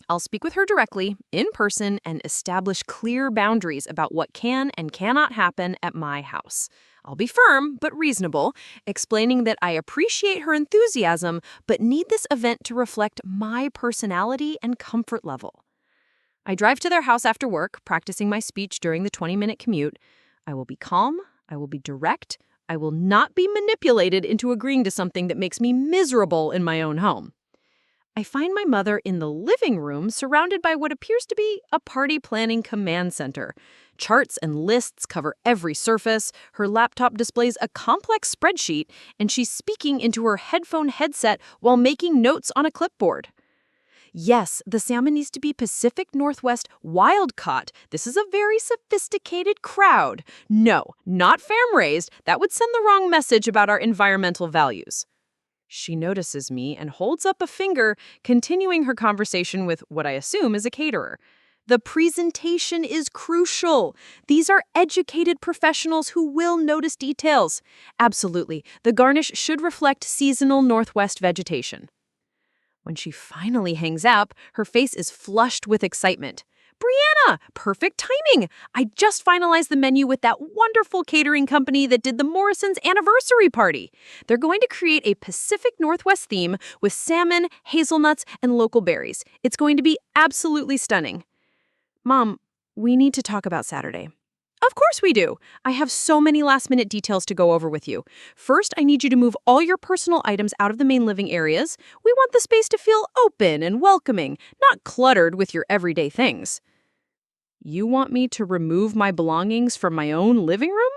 I'll speak with her directly, in person, and establish clear boundaries about what can and cannot happen at my house. I'll be firm, but reasonable, explaining that I appreciate her enthusiasm, but need this event to reflect my personality and comfort level. I drive to their house after work, practicing my speech during the 20-minute commute. I will be calm, I will be direct, I will not be manipulated into agreeing to something that makes me miserable in my own home. I find my mother in the living room surrounded by what appears to be a party planning command center. Charts and lists cover every surface, her laptop displays a complex spreadsheet, and she's speaking into her headphone headset while making notes on a clipboard. Yes, the salmon needs to be Pacific Northwest wild caught. This is a very sophisticated crowd. No, not farm-raised. That would send the wrong message about our environmental values. She notices me and holds up a finger, continuing her conversation with what I assume is a caterer. The presentation is crucial. These are educated professionals who will notice details. Absolutely, the garnish should reflect seasonal Northwest vegetation. When she finally hangs up, her face is flushed with excitement. Brianna, perfect timing! I just finalized the menu with that wonderful catering company that did the Morrisons' anniversary party. They're going to create a Pacific Northwest theme with salmon, hazelnuts, and local berries. It's going to be absolutely stunning. Mom, we need to talk about Saturday. Of course we do. I have so many last-minute details to go over with you. First, I need you to move all your personal items out of the main living areas. We want the space to feel open and welcoming, not cluttered with your everyday things. You want me to remove my belongings from my own living room?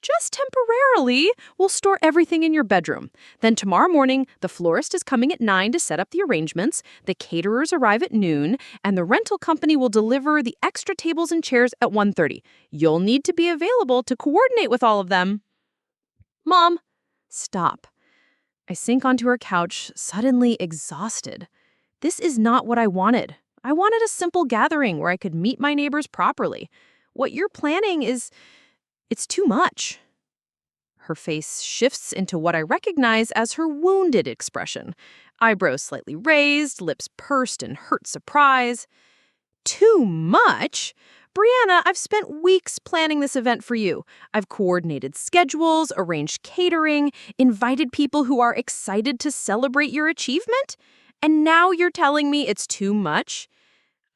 Just temporarily. We'll store everything in your bedroom. Then tomorrow morning, the florist is coming at 9 to set up the arrangements, the caterers arrive at noon, and the rental company will deliver the extra tables and chairs at 1:30. You'll need to be available to coordinate with all of them. Mom, stop. I sink onto her couch, suddenly exhausted. This is not what I wanted. I wanted a simple gathering where I could meet my neighbors properly. What you're planning it's too much. Her face shifts into what I recognize as her wounded expression. Eyebrows slightly raised, lips pursed in hurt surprise. Too much? Brianna, I've spent weeks planning this event for you. I've coordinated schedules, arranged catering, invited people who are excited to celebrate your achievement. And now you're telling me it's too much?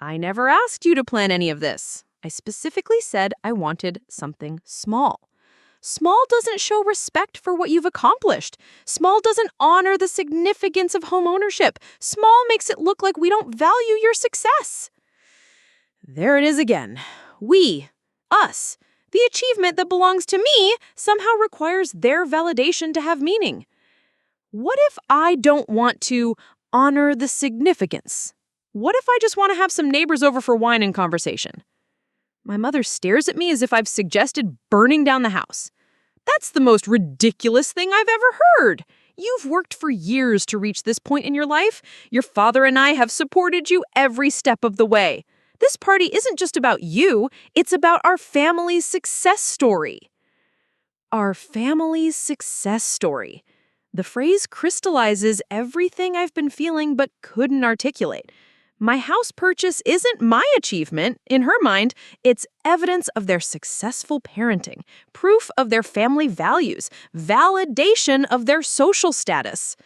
I never asked you to plan any of this. I specifically said I wanted something small. Small doesn't show respect for what you've accomplished. Small doesn't honor the significance of home ownership. Small makes it look like we don't value your success. There it is again. We, us, the achievement that belongs to me somehow requires their validation to have meaning. What if I don't want to honor the significance? What if I just want to have some neighbors over for wine and conversation? My mother stares at me as if I've suggested burning down the house. That's the most ridiculous thing I've ever heard. You've worked for years to reach this point in your life. Your father and I have supported you every step of the way. This party isn't just about you, it's about our family's success story. Our family's success story. The phrase crystallizes everything I've been feeling but couldn't articulate. My house purchase isn't my achievement. In her mind, it's evidence of their successful parenting, proof of their family values, validation of their social status.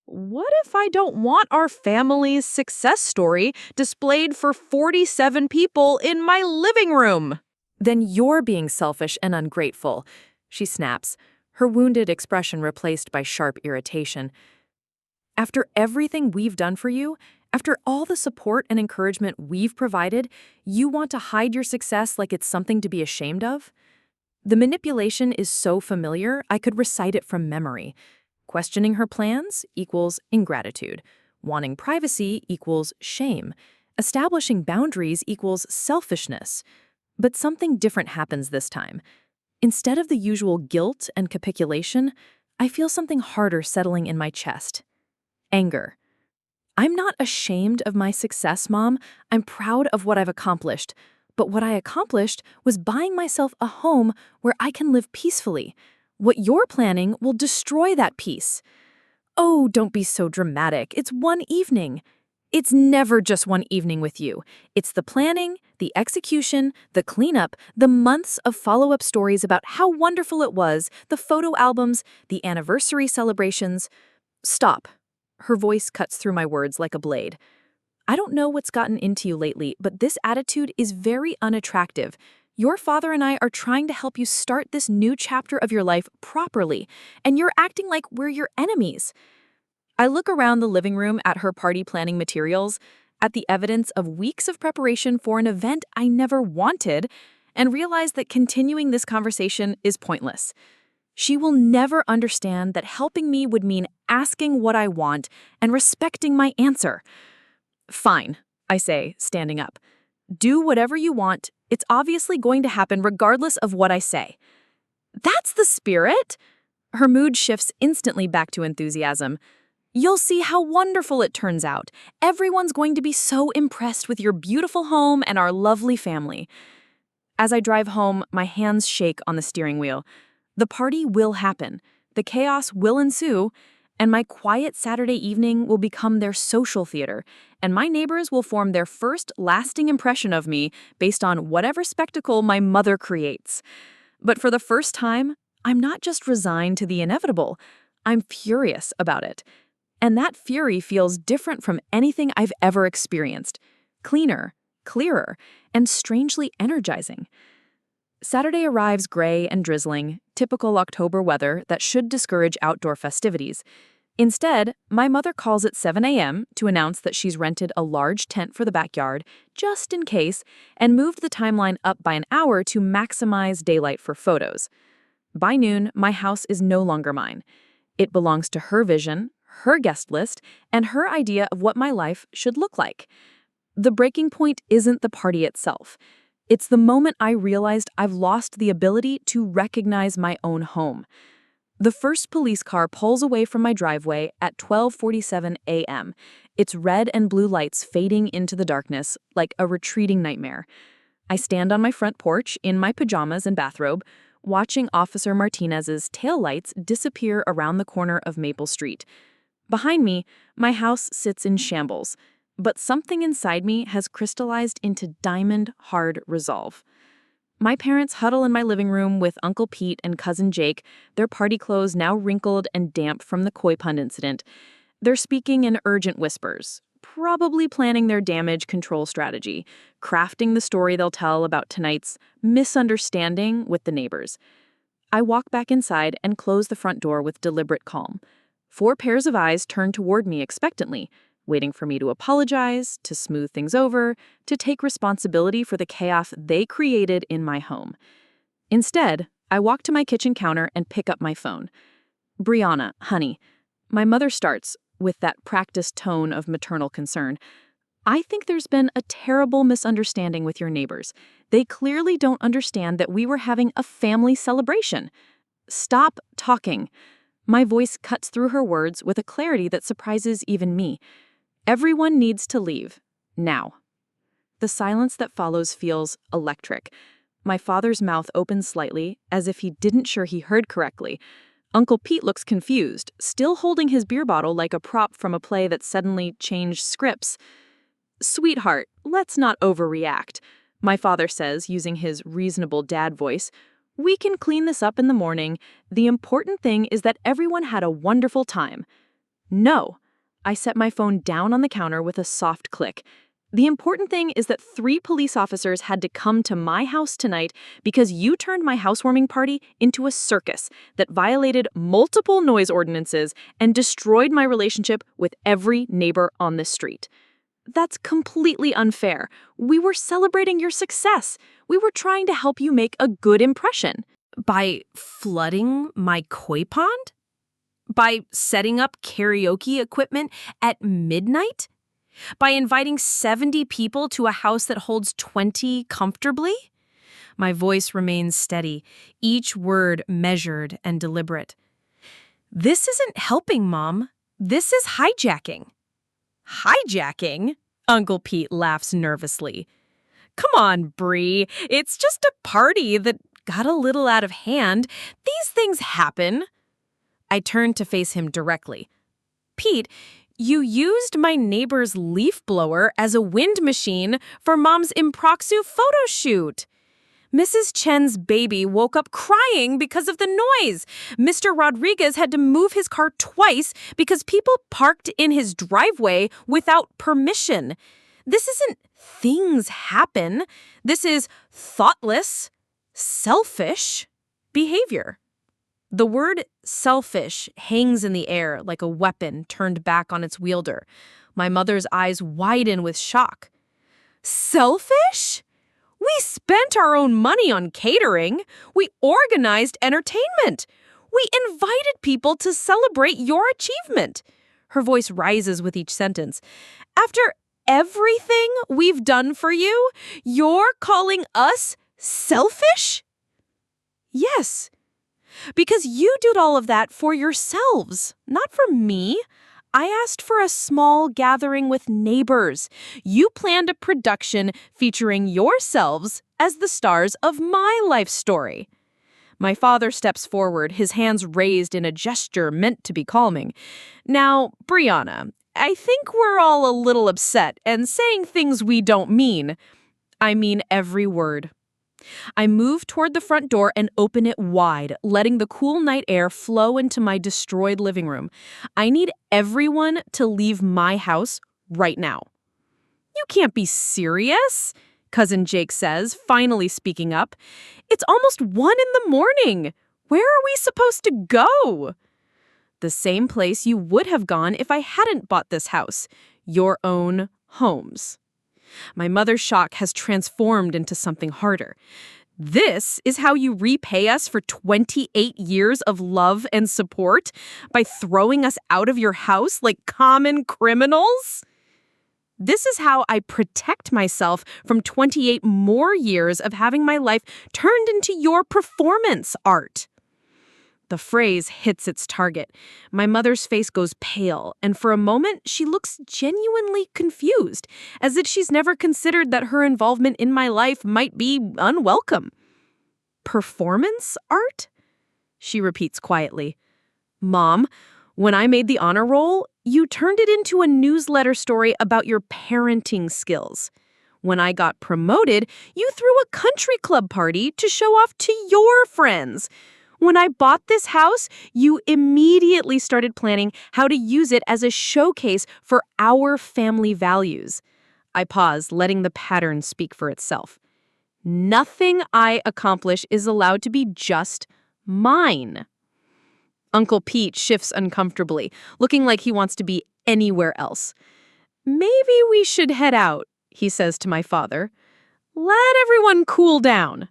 What if I don't want our family's success story displayed for 47 people in my living room? Then you're being selfish and ungrateful, she snaps, her wounded expression replaced by sharp irritation. After everything we've done for you, after all the support and encouragement we've provided, you want to hide your success like it's something to be ashamed of? The manipulation is so familiar, I could recite it from memory. Questioning her plans equals ingratitude. Wanting privacy equals shame. Establishing boundaries equals selfishness. But something different happens this time. Instead of the usual guilt and capitulation, I feel something harder settling in my chest. Anger. I'm not ashamed of my success, Mom. I'm proud of what I've accomplished. But what I accomplished was buying myself a home where I can live peacefully. What you're planning will destroy that peace. Oh, don't be so dramatic. It's one evening. It's never just one evening with you. It's the planning, the execution, the cleanup, the months of follow-up stories about how wonderful it was, the photo albums, the anniversary celebrations. Stop. Her voice cuts through my words like a blade. I don't know what's gotten into you lately, but this attitude is very unattractive. Your father and I are trying to help you start this new chapter of your life properly, and you're acting like we're your enemies. I look around the living room at her party planning materials, at the evidence of weeks of preparation for an event I never wanted, and realize that continuing this conversation is pointless. She will never understand that helping me would mean asking what I want and respecting my answer. Fine, I say, standing up. Do whatever you want. It's obviously going to happen regardless of what I say. That's the spirit. Her mood shifts instantly back to enthusiasm. You'll see how wonderful it turns out. Everyone's going to be so impressed with your beautiful home and our lovely family. As I drive home, my hands shake on the steering wheel. The party will happen, the chaos will ensue, and my quiet Saturday evening will become their social theater, and my neighbors will form their first lasting impression of me based on whatever spectacle my mother creates. But for the first time, I'm not just resigned to the inevitable, I'm furious about it. And that fury feels different from anything I've ever experienced. Cleaner, clearer, and strangely energizing. Saturday arrives gray and drizzling, typical October weather that should discourage outdoor festivities. Instead, my mother calls at 7 a.m. to announce that she's rented a large tent for the backyard, just in case, and moved the timeline up by an hour to maximize daylight for photos. By noon, my house is no longer mine. It belongs to her vision, her guest list, and her idea of what my life should look like. The breaking point isn't the party itself. It's the moment I realized I've lost the ability to recognize my own home. The first police car pulls away from my driveway at 12:47 a.m., its red and blue lights fading into the darkness like a retreating nightmare. I stand on my front porch in my pajamas and bathrobe, watching Officer Martinez's taillights disappear around the corner of Maple Street. Behind me, my house sits in shambles. But something inside me has crystallized into diamond-hard resolve. My parents huddle in my living room with Uncle Pete and Cousin Jake, their party clothes now wrinkled and damp from the koi pond incident. They're speaking in urgent whispers, probably planning their damage control strategy, crafting the story they'll tell about tonight's misunderstanding with the neighbors. I walk back inside and close the front door with deliberate calm. 4 pairs of eyes turn toward me expectantly, waiting for me to apologize, to smooth things over, to take responsibility for the chaos they created in my home. Instead, I walk to my kitchen counter and pick up my phone. Brianna, honey, my mother starts, with that practiced tone of maternal concern. I think there's been a terrible misunderstanding with your neighbors. They clearly don't understand that we were having a family celebration. Stop talking. My voice cuts through her words with a clarity that surprises even me. Everyone needs to leave. Now. The silence that follows feels electric. My father's mouth opens slightly, as if he didn't sure he heard correctly. Uncle Pete looks confused, still holding his beer bottle like a prop from a play that suddenly changed scripts. "Sweetheart, let's not overreact," my father says, using his reasonable dad voice. "We can clean this up in the morning. The important thing is that everyone had a wonderful time." No. I set my phone down on the counter with a soft click. The important thing is that 3 police officers had to come to my house tonight because you turned my housewarming party into a circus that violated multiple noise ordinances and destroyed my relationship with every neighbor on this street. That's completely unfair. We were celebrating your success. We were trying to help you make a good impression. By flooding my koi pond? By setting up karaoke equipment at midnight? By inviting 70 people to a house that holds 20 comfortably? My voice remains steady, each word measured and deliberate. This isn't helping, Mom. This is hijacking. Hijacking? Uncle Pete laughs nervously. Come on, Bree. It's just a party that got a little out of hand. These things happen. I turned to face him directly. Pete, you used my neighbor's leaf blower as a wind machine for Mom's impromptu photo shoot. Mrs. Chen's baby woke up crying because of the noise. Mr. Rodriguez had to move his car twice because people parked in his driveway without permission. This isn't things happen. This is thoughtless, selfish behavior. The word selfish hangs in the air like a weapon turned back on its wielder. My mother's eyes widen with shock. Selfish? We spent our own money on catering. We organized entertainment. We invited people to celebrate your achievement. Her voice rises with each sentence. After everything we've done for you, you're calling us selfish? Yes. Because you did all of that for yourselves, not for me. I asked for a small gathering with neighbors. You planned a production featuring yourselves as the stars of my life story. My father steps forward, his hands raised in a gesture meant to be calming. Now, Brianna, I think we're all a little upset and saying things we don't mean. I mean every word. I move toward the front door and open it wide, letting the cool night air flow into my destroyed living room. I need everyone to leave my house right now. You can't be serious, Cousin Jake says, finally speaking up. It's almost 1 a.m. Where are we supposed to go? The same place you would have gone if I hadn't bought this house, your own homes. My mother's shock has transformed into something harder. This is how you repay us for 28 years of love and support? By throwing us out of your house like common criminals? This is how I protect myself from 28 more years of having my life turned into your performance art. The phrase hits its target. My mother's face goes pale, and for a moment, she looks genuinely confused, as if she's never considered that her involvement in my life might be unwelcome. Performance art? She repeats quietly. Mom, when I made the honor roll, you turned it into a newsletter story about your parenting skills. When I got promoted, you threw a country club party to show off to your friends. When I bought this house, you immediately started planning how to use it as a showcase for our family values. I pause, letting the pattern speak for itself. Nothing I accomplish is allowed to be just mine. Uncle Pete shifts uncomfortably, looking like he wants to be anywhere else. Maybe we should head out, he says to my father. Let everyone cool down.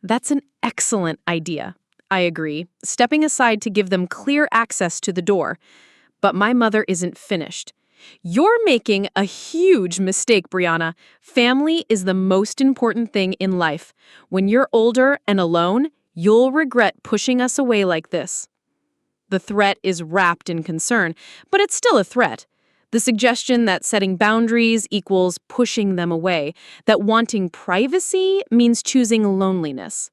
That's an excellent idea. I agree, stepping aside to give them clear access to the door. But my mother isn't finished. You're making a huge mistake, Brianna. Family is the most important thing in life. When you're older and alone, you'll regret pushing us away like this. The threat is wrapped in concern, but it's still a threat. The suggestion that setting boundaries equals pushing them away, that wanting privacy means choosing loneliness.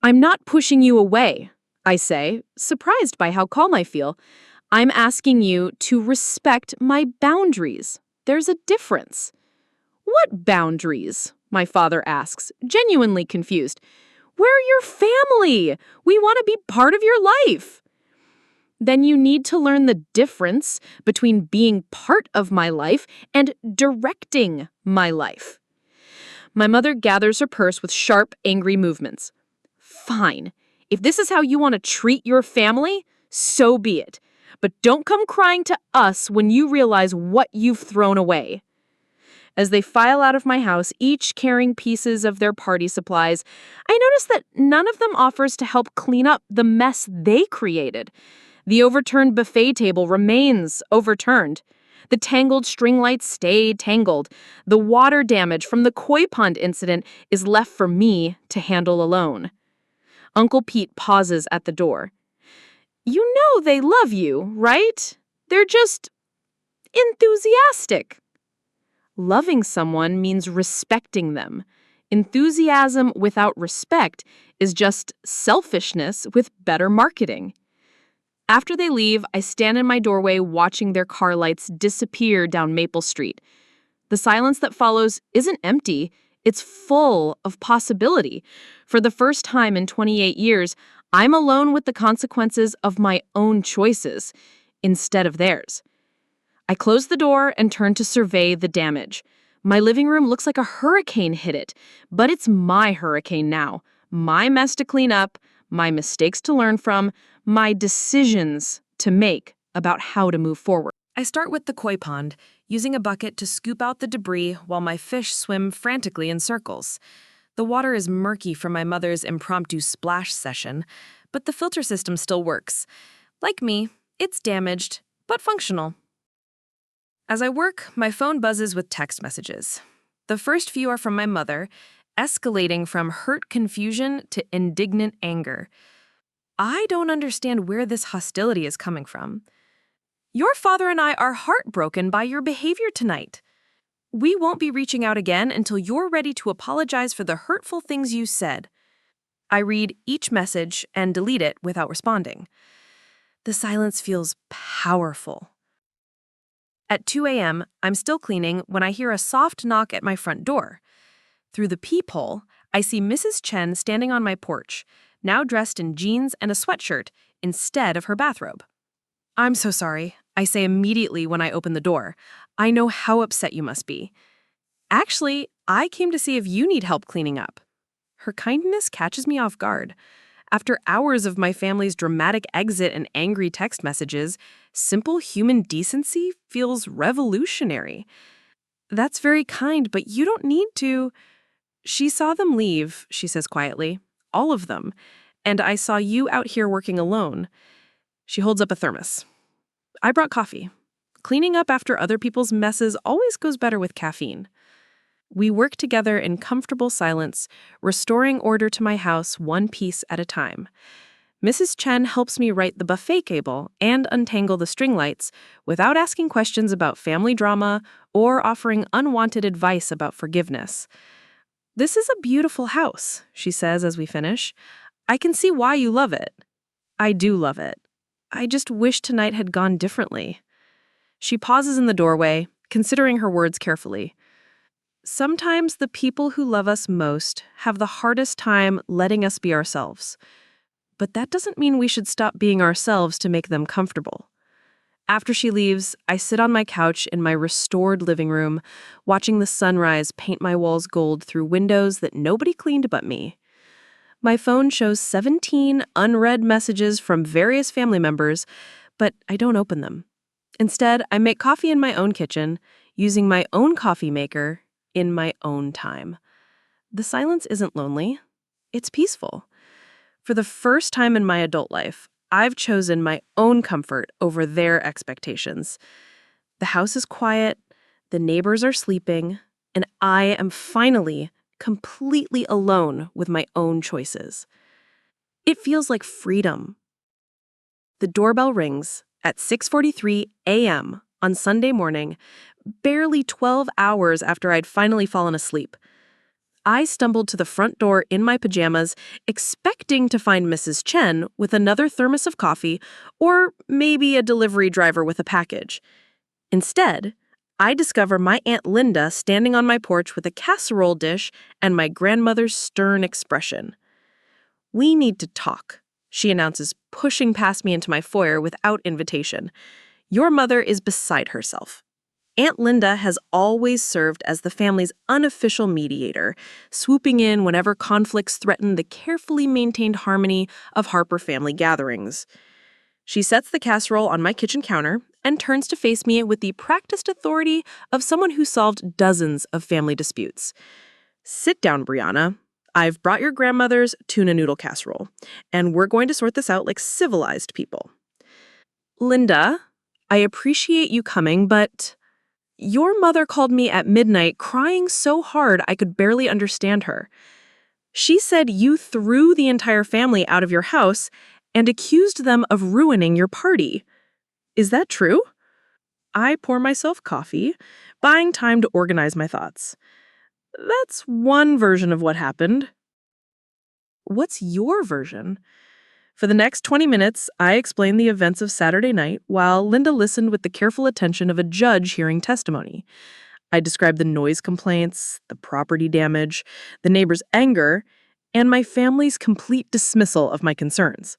I'm not pushing you away, I say, surprised by how calm I feel. I'm asking you to respect my boundaries. There's a difference. What boundaries? My father asks, genuinely confused. We're your family. We want to be part of your life. Then you need to learn the difference between being part of my life and directing my life. My mother gathers her purse with sharp, angry movements. Fine. If this is how you want to treat your family, so be it. But don't come crying to us when you realize what you've thrown away. As they file out of my house, each carrying pieces of their party supplies, I notice that none of them offers to help clean up the mess they created. The overturned buffet table remains overturned. The tangled string lights stay tangled. The water damage from the koi pond incident is left for me to handle alone. Uncle Pete pauses at the door. You know they love you, right? They're just enthusiastic. Loving someone means respecting them. Enthusiasm without respect is just selfishness with better marketing. After they leave, I stand in my doorway watching their car lights disappear down Maple Street. The silence that follows isn't empty, it's full of possibility. For the first time in 28 years, I'm alone with the consequences of my own choices instead of theirs. I close the door and turn to survey the damage. My living room looks like a hurricane hit it, but it's my hurricane now. My mess to clean up, my mistakes to learn from, my decisions to make about how to move forward. I start with the koi pond, using a bucket to scoop out the debris while my fish swim frantically in circles. The water is murky from my mother's impromptu splash session, but the filter system still works. Like me, it's damaged, but functional. As I work, my phone buzzes with text messages. The first few are from my mother, escalating from hurt confusion to indignant anger. I don't understand where this hostility is coming from. Your father and I are heartbroken by your behavior tonight. We won't be reaching out again until you're ready to apologize for the hurtful things you said. I read each message and delete it without responding. The silence feels powerful. At 2 a.m., I'm still cleaning when I hear a soft knock at my front door. Through the peephole, I see Mrs. Chen standing on my porch, now dressed in jeans and a sweatshirt instead of her bathrobe. I'm so sorry, I say immediately when I open the door. I know how upset you must be. Actually, I came to see if you need help cleaning up. Her kindness catches me off guard. After hours of my family's dramatic exit and angry text messages, simple human decency feels revolutionary. That's very kind, but you don't need to. She saw them leave, she says quietly. All of them. And I saw you out here working alone. She holds up a thermos. I brought coffee. Cleaning up after other people's messes always goes better with caffeine. We work together in comfortable silence, restoring order to my house one piece at a time. Mrs. Chen helps me right the buffet cable and untangle the string lights without asking questions about family drama or offering unwanted advice about forgiveness. This is a beautiful house, she says as we finish. I can see why you love it. I do love it. I just wish tonight had gone differently. She pauses in the doorway, considering her words carefully. Sometimes the people who love us most have the hardest time letting us be ourselves. But that doesn't mean we should stop being ourselves to make them comfortable. After she leaves, I sit on my couch in my restored living room, watching the sunrise paint my walls gold through windows that nobody cleaned but me. My phone shows 17 unread messages from various family members, but I don't open them. Instead, I make coffee in my own kitchen, using my own coffee maker in my own time. The silence isn't lonely. It's peaceful. For the first time in my adult life, I've chosen my own comfort over their expectations. The house is quiet, the neighbors are sleeping, and I am finally completely alone with my own choices. It feels like freedom. The doorbell rings at 6:43 a.m. on Sunday morning, barely 12 hours after I'd finally fallen asleep. I stumbled to the front door in my pajamas, expecting to find Mrs. Chen with another thermos of coffee or maybe a delivery driver with a package. Instead, I discover my Aunt Linda standing on my porch with a casserole dish and my grandmother's stern expression. "We need to talk," she announces, pushing past me into my foyer without invitation. "Your mother is beside herself." Aunt Linda has always served as the family's unofficial mediator, swooping in whenever conflicts threaten the carefully maintained harmony of Harper family gatherings. She sets the casserole on my kitchen counter and turns to face me with the practiced authority of someone who solved dozens of family disputes. "Sit down, Brianna. I've brought your grandmother's tuna noodle casserole, and we're going to sort this out like civilized people." "Linda, I appreciate you coming, but your mother called me at midnight crying so hard I could barely understand her. She said you threw the entire family out of your house and accused them of ruining your party. Is that true?" I pour myself coffee, buying time to organize my thoughts. "That's one version of what happened." "What's your version?" For the next 20 minutes, I explained the events of Saturday night while Linda listened with the careful attention of a judge hearing testimony. I described the noise complaints, the property damage, the neighbors' anger, and my family's complete dismissal of my concerns.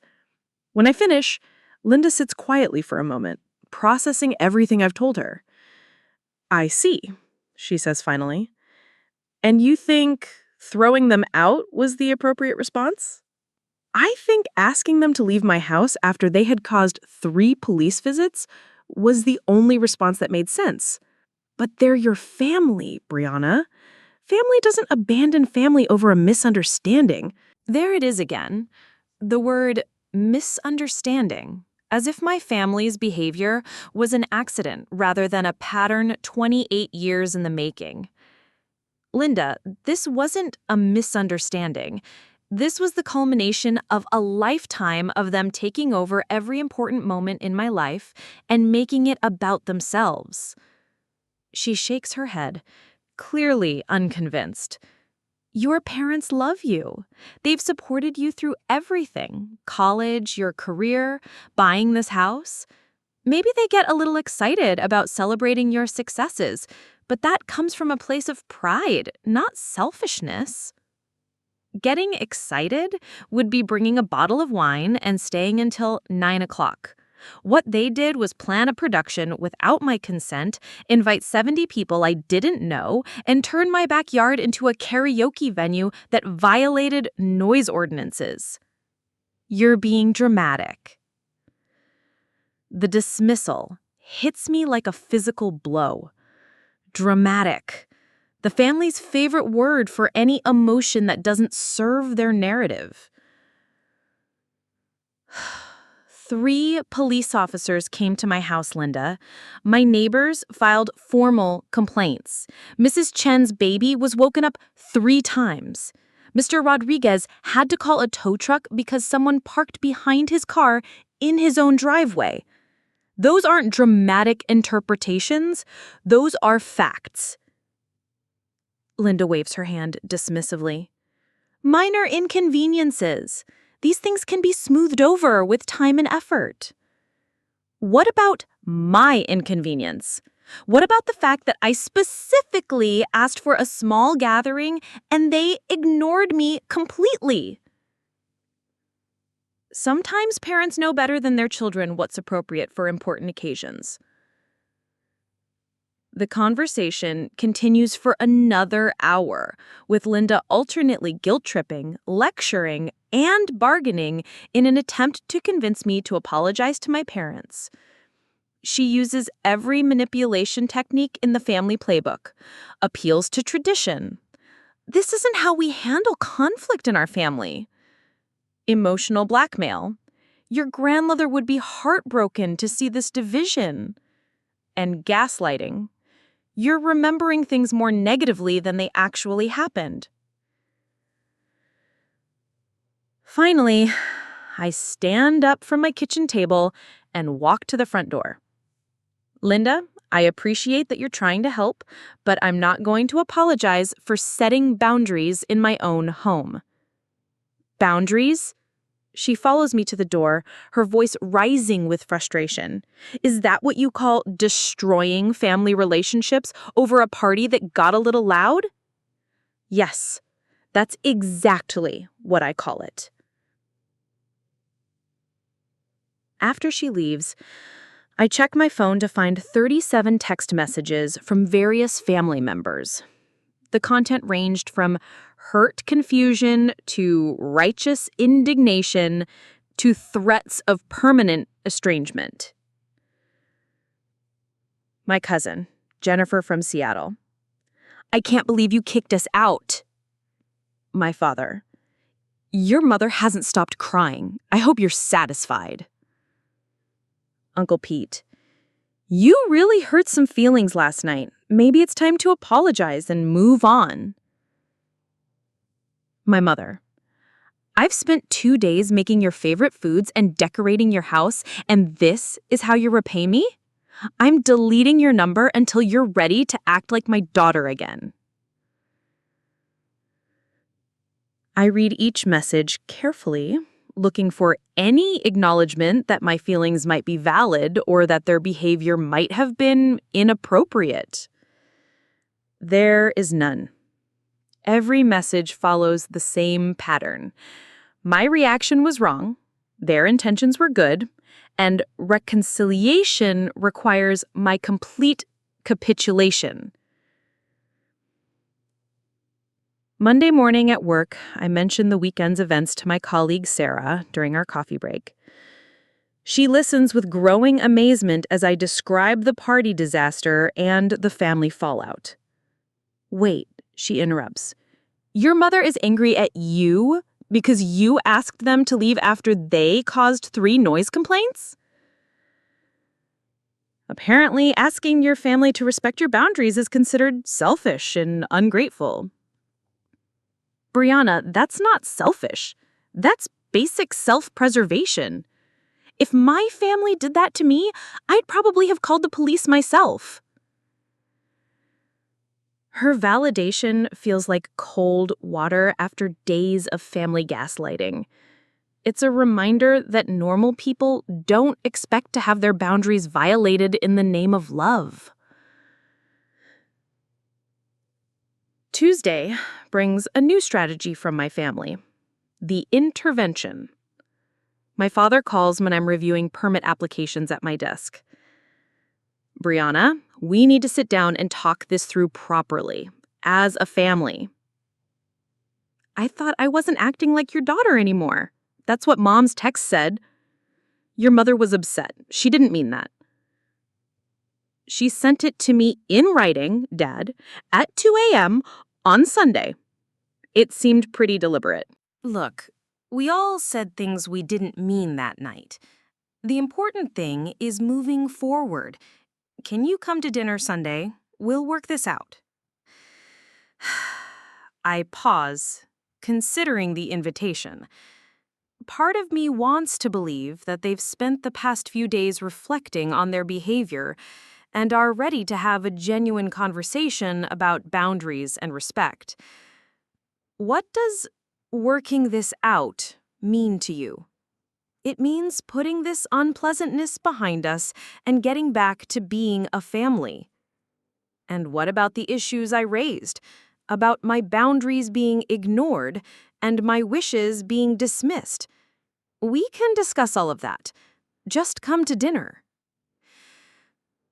When I finish, Linda sits quietly for a moment, processing everything I've told her. "I see," she says finally. "And you think throwing them out was the appropriate response?" "I think asking them to leave my house after they had caused 3 police visits was the only response that made sense. But they're your family, Brianna. Family doesn't abandon family over a misunderstanding." There it is again. The word misunderstanding. As if my family's behavior was an accident rather than a pattern 28 years in the making. "Linda, this wasn't a misunderstanding. This was the culmination of a lifetime of them taking over every important moment in my life and making it about themselves." She shakes her head, clearly unconvinced. "Your parents love you. They've supported you through everything: college, your career, buying this house. Maybe they get a little excited about celebrating your successes, but that comes from a place of pride, not selfishness." Getting excited would be bringing a bottle of wine and staying until 9 o'clock. What they did was plan a production without my consent, invite 70 people I didn't know, and turn my backyard into a karaoke venue that violated noise ordinances. "You're being dramatic." The dismissal hits me like a physical blow. Dramatic. The family's favorite word for any emotion that doesn't serve their narrative. 3 police officers came to my house, Linda. My neighbors filed formal complaints. Mrs. Chen's baby was woken up 3 times. Mr. Rodriguez had to call a tow truck because someone parked behind his car in his own driveway. Those aren't dramatic interpretations. Those are facts. Linda waves her hand dismissively. "Minor inconveniences. These things can be smoothed over with time and effort." "What about my inconvenience? What about the fact that I specifically asked for a small gathering and they ignored me completely?" Sometimes parents know better than their children what's appropriate for important occasions. The conversation continues for another hour, with Linda alternately guilt-tripping, lecturing, and bargaining in an attempt to convince me to apologize to my parents. She uses every manipulation technique in the family playbook, appeals to tradition. This isn't how we handle conflict in our family. Emotional blackmail. Your grandmother would be heartbroken to see this division. And gaslighting. You're remembering things more negatively than they actually happened. Finally, I stand up from my kitchen table and walk to the front door. Linda, I appreciate that you're trying to help, but I'm not going to apologize for setting boundaries in my own home. Boundaries? She follows me to the door, her voice rising with frustration. Is that what you call destroying family relationships over a party that got a little loud? Yes, that's exactly what I call it. After she leaves, I check my phone to find 37 text messages from various family members. The content ranged from hurt confusion to righteous indignation to threats of permanent estrangement. My cousin, Jennifer from Seattle. I can't believe you kicked us out. My father. Your mother hasn't stopped crying. I hope you're satisfied. Uncle Pete. You really hurt some feelings last night. Maybe it's time to apologize and move on. My mother. I've spent 2 days making your favorite foods and decorating your house, and this is how you repay me? I'm deleting your number until you're ready to act like my daughter again. I read each message carefully, looking for any acknowledgement that my feelings might be valid or that their behavior might have been inappropriate. There is none. Every message follows the same pattern. My reaction was wrong, their intentions were good, and reconciliation requires my complete capitulation. Monday morning at work, I mentioned the weekend's events to my colleague Sarah during our coffee break. She listens with growing amazement as I describe the party disaster and the family fallout. Wait, she interrupts. Your mother is angry at you because you asked them to leave after they caused 3 noise complaints? Apparently, asking your family to respect your boundaries is considered selfish and ungrateful. Brianna, that's not selfish. That's basic self-preservation. If my family did that to me, I'd probably have called the police myself. Her validation feels like cold water after days of family gaslighting. It's a reminder that normal people don't expect to have their boundaries violated in the name of love. Tuesday brings a new strategy from my family, the intervention. My father calls when I'm reviewing permit applications at my desk. Brianna, we need to sit down and talk this through properly, as a family. I thought I wasn't acting like your daughter anymore. That's what Mom's text said. Your mother was upset. She didn't mean that. She sent it to me in writing, Dad, at 2 a.m. on Sunday. It seemed pretty deliberate. Look, we all said things we didn't mean that night. The important thing is moving forward. Can you come to dinner Sunday? We'll work this out. I pause, considering the invitation. Part of me wants to believe that they've spent the past few days reflecting on their behavior and are ready to have a genuine conversation about boundaries and respect. What does working this out mean to you? It means putting this unpleasantness behind us and getting back to being a family. And what about the issues I raised? About my boundaries being ignored and my wishes being dismissed? We can discuss all of that. Just come to dinner.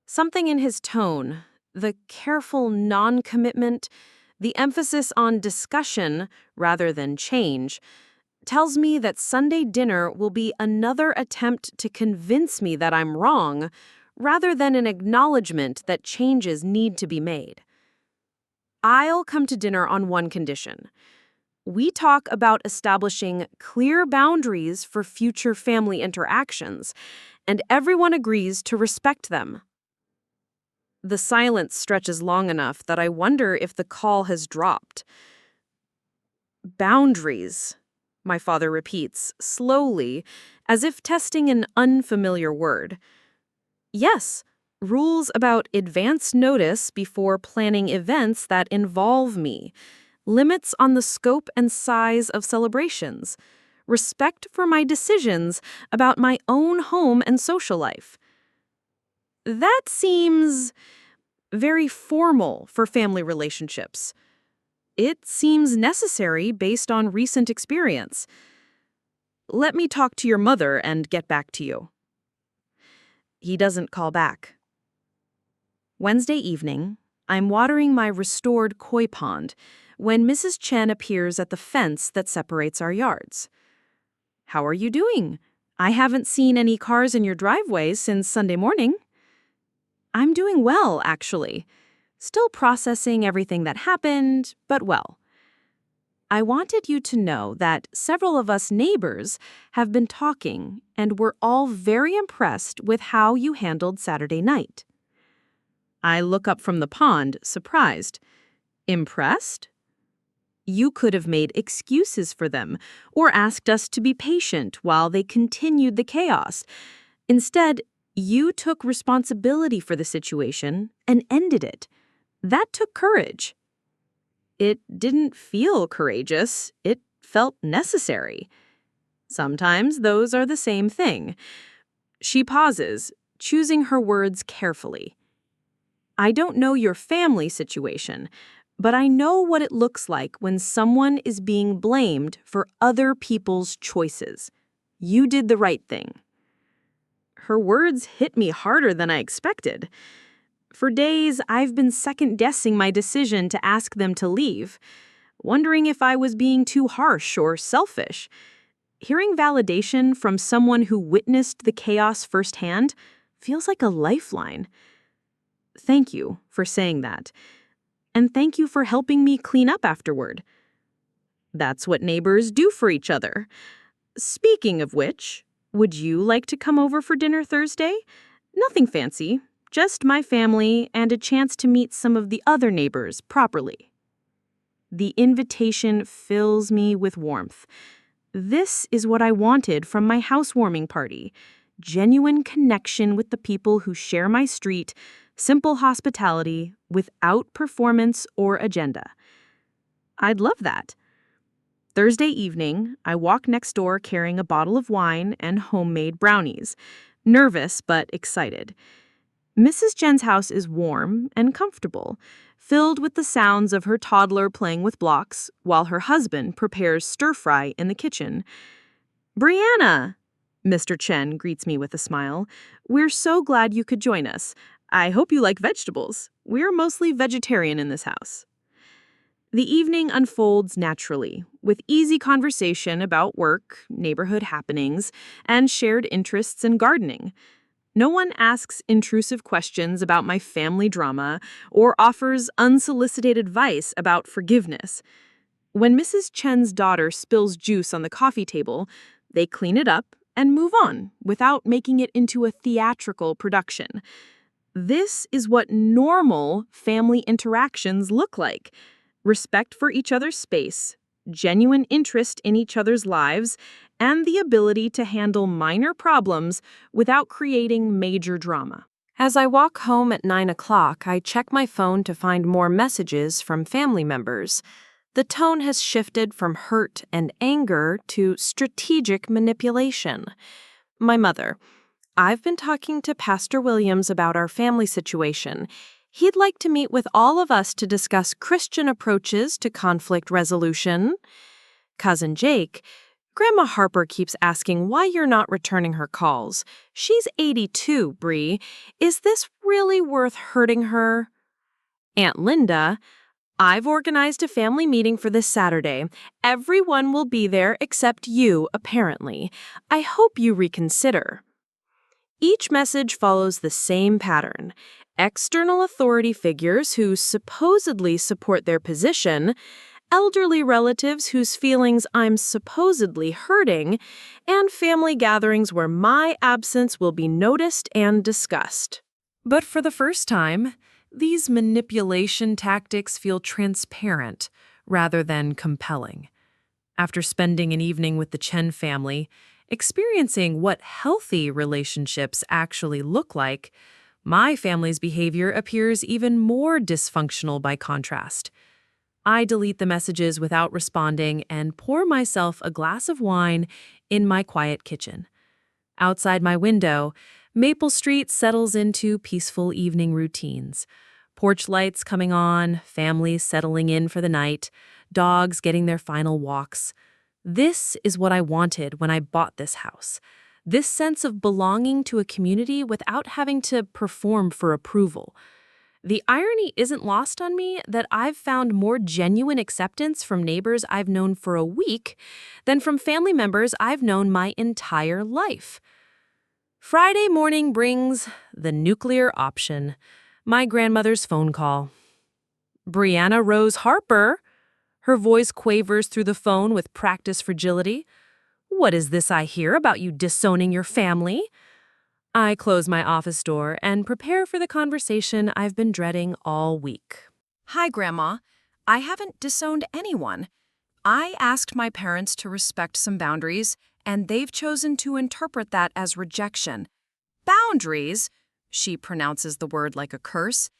Something in his tone, the careful non-commitment, the emphasis on discussion rather than change, tells me that Sunday dinner will be another attempt to convince me that I'm wrong, rather than an acknowledgement that changes need to be made. I'll come to dinner on one condition. We talk about establishing clear boundaries for future family interactions, and everyone agrees to respect them. The silence stretches long enough that I wonder if the call has dropped. Boundaries. my father repeats, slowly, as if testing an unfamiliar word. Yes, rules about advance notice before planning events that involve me, limits on the scope and size of celebrations, respect for my decisions about my own home and social life. That seems very formal for family relationships. It seems necessary based on recent experience. Let me talk to your mother and get back to you. He doesn't call back. Wednesday evening, I'm watering my restored koi pond when Mrs. Chen appears at the fence that separates our yards. How are you doing? I haven't seen any cars in your driveway since Sunday morning. I'm doing well, actually. Still processing everything that happened, but well. I wanted you to know that several of us neighbors have been talking, and we're all very impressed with how you handled Saturday night. I look up from the pond, surprised. Impressed? You could have made excuses for them, or asked us to be patient while they continued the chaos. Instead, you took responsibility for the situation and ended it. That took courage. It didn't feel courageous. It felt necessary. Sometimes those are the same thing. She pauses, choosing her words carefully. I don't know your family situation, but I know what it looks like when someone is being blamed for other people's choices. You did the right thing. Her words hit me harder than I expected. For days, I've been second-guessing my decision to ask them to leave, wondering if I was being too harsh or selfish. Hearing validation from someone who witnessed the chaos firsthand feels like a lifeline. Thank you for saying that. And thank you for helping me clean up afterward. That's what neighbors do for each other. Speaking of which, would you like to come over for dinner Thursday? Nothing fancy. Just my family and a chance to meet some of the other neighbors properly. The invitation fills me with warmth. This is what I wanted from my housewarming party. Genuine connection with the people who share my street, simple hospitality without performance or agenda. I'd love that. Thursday evening, I walk next door carrying a bottle of wine and homemade brownies, nervous but excited. Mrs. Jen's house is warm and comfortable, filled with the sounds of her toddler playing with blocks while her husband prepares stir-fry in the kitchen. "Brianna," Mr. Chen greets me with a smile. "We're so glad you could join us. I hope you like vegetables. We're mostly vegetarian in this house." The evening unfolds naturally, with easy conversation about work, neighborhood happenings, and shared interests in gardening. No one asks intrusive questions about my family drama or offers unsolicited advice about forgiveness. When Mrs. Chen's daughter spills juice on the coffee table, they clean it up and move on without making it into a theatrical production. This is what normal family interactions look like. Respect for each other's space, genuine interest in each other's lives, and the ability to handle minor problems without creating major drama. As I walk home at 9 o'clock, I check my phone to find more messages from family members. The tone has shifted from hurt and anger to strategic manipulation. My mother: "I've been talking to Pastor Williams about our family situation. He'd like to meet with all of us to discuss Christian approaches to conflict resolution." Cousin Jake: "Grandma Harper keeps asking why you're not returning her calls. She's 82, Bree. Is this really worth hurting her?" Aunt Linda: "I've organized a family meeting for this Saturday. Everyone will be there except you, apparently. I hope you reconsider." Each message follows the same pattern. External authority figures who supposedly support their position, elderly relatives whose feelings I'm supposedly hurting, and family gatherings where my absence will be noticed and discussed. But for the first time, these manipulation tactics feel transparent rather than compelling. After spending an evening with the Chen family, experiencing what healthy relationships actually look like, my family's behavior appears even more dysfunctional by contrast. I delete the messages without responding and pour myself a glass of wine in my quiet kitchen. Outside my window, Maple Street settles into peaceful evening routines. Porch lights coming on, families settling in for the night, dogs getting their final walks. This is what I wanted when I bought this house. This sense of belonging to a community without having to perform for approval. The irony isn't lost on me that I've found more genuine acceptance from neighbors I've known for a week than from family members I've known my entire life. Friday morning brings the nuclear option, my grandmother's phone call. Brianna Rose Harper. Her voice quavers through the phone with practiced fragility. What is this I hear about you disowning your family? I close my office door and prepare for the conversation I've been dreading all week. Hi, Grandma. I haven't disowned anyone. I asked my parents to respect some boundaries, and they've chosen to interpret that as rejection. Boundaries? She pronounces the word like a curse.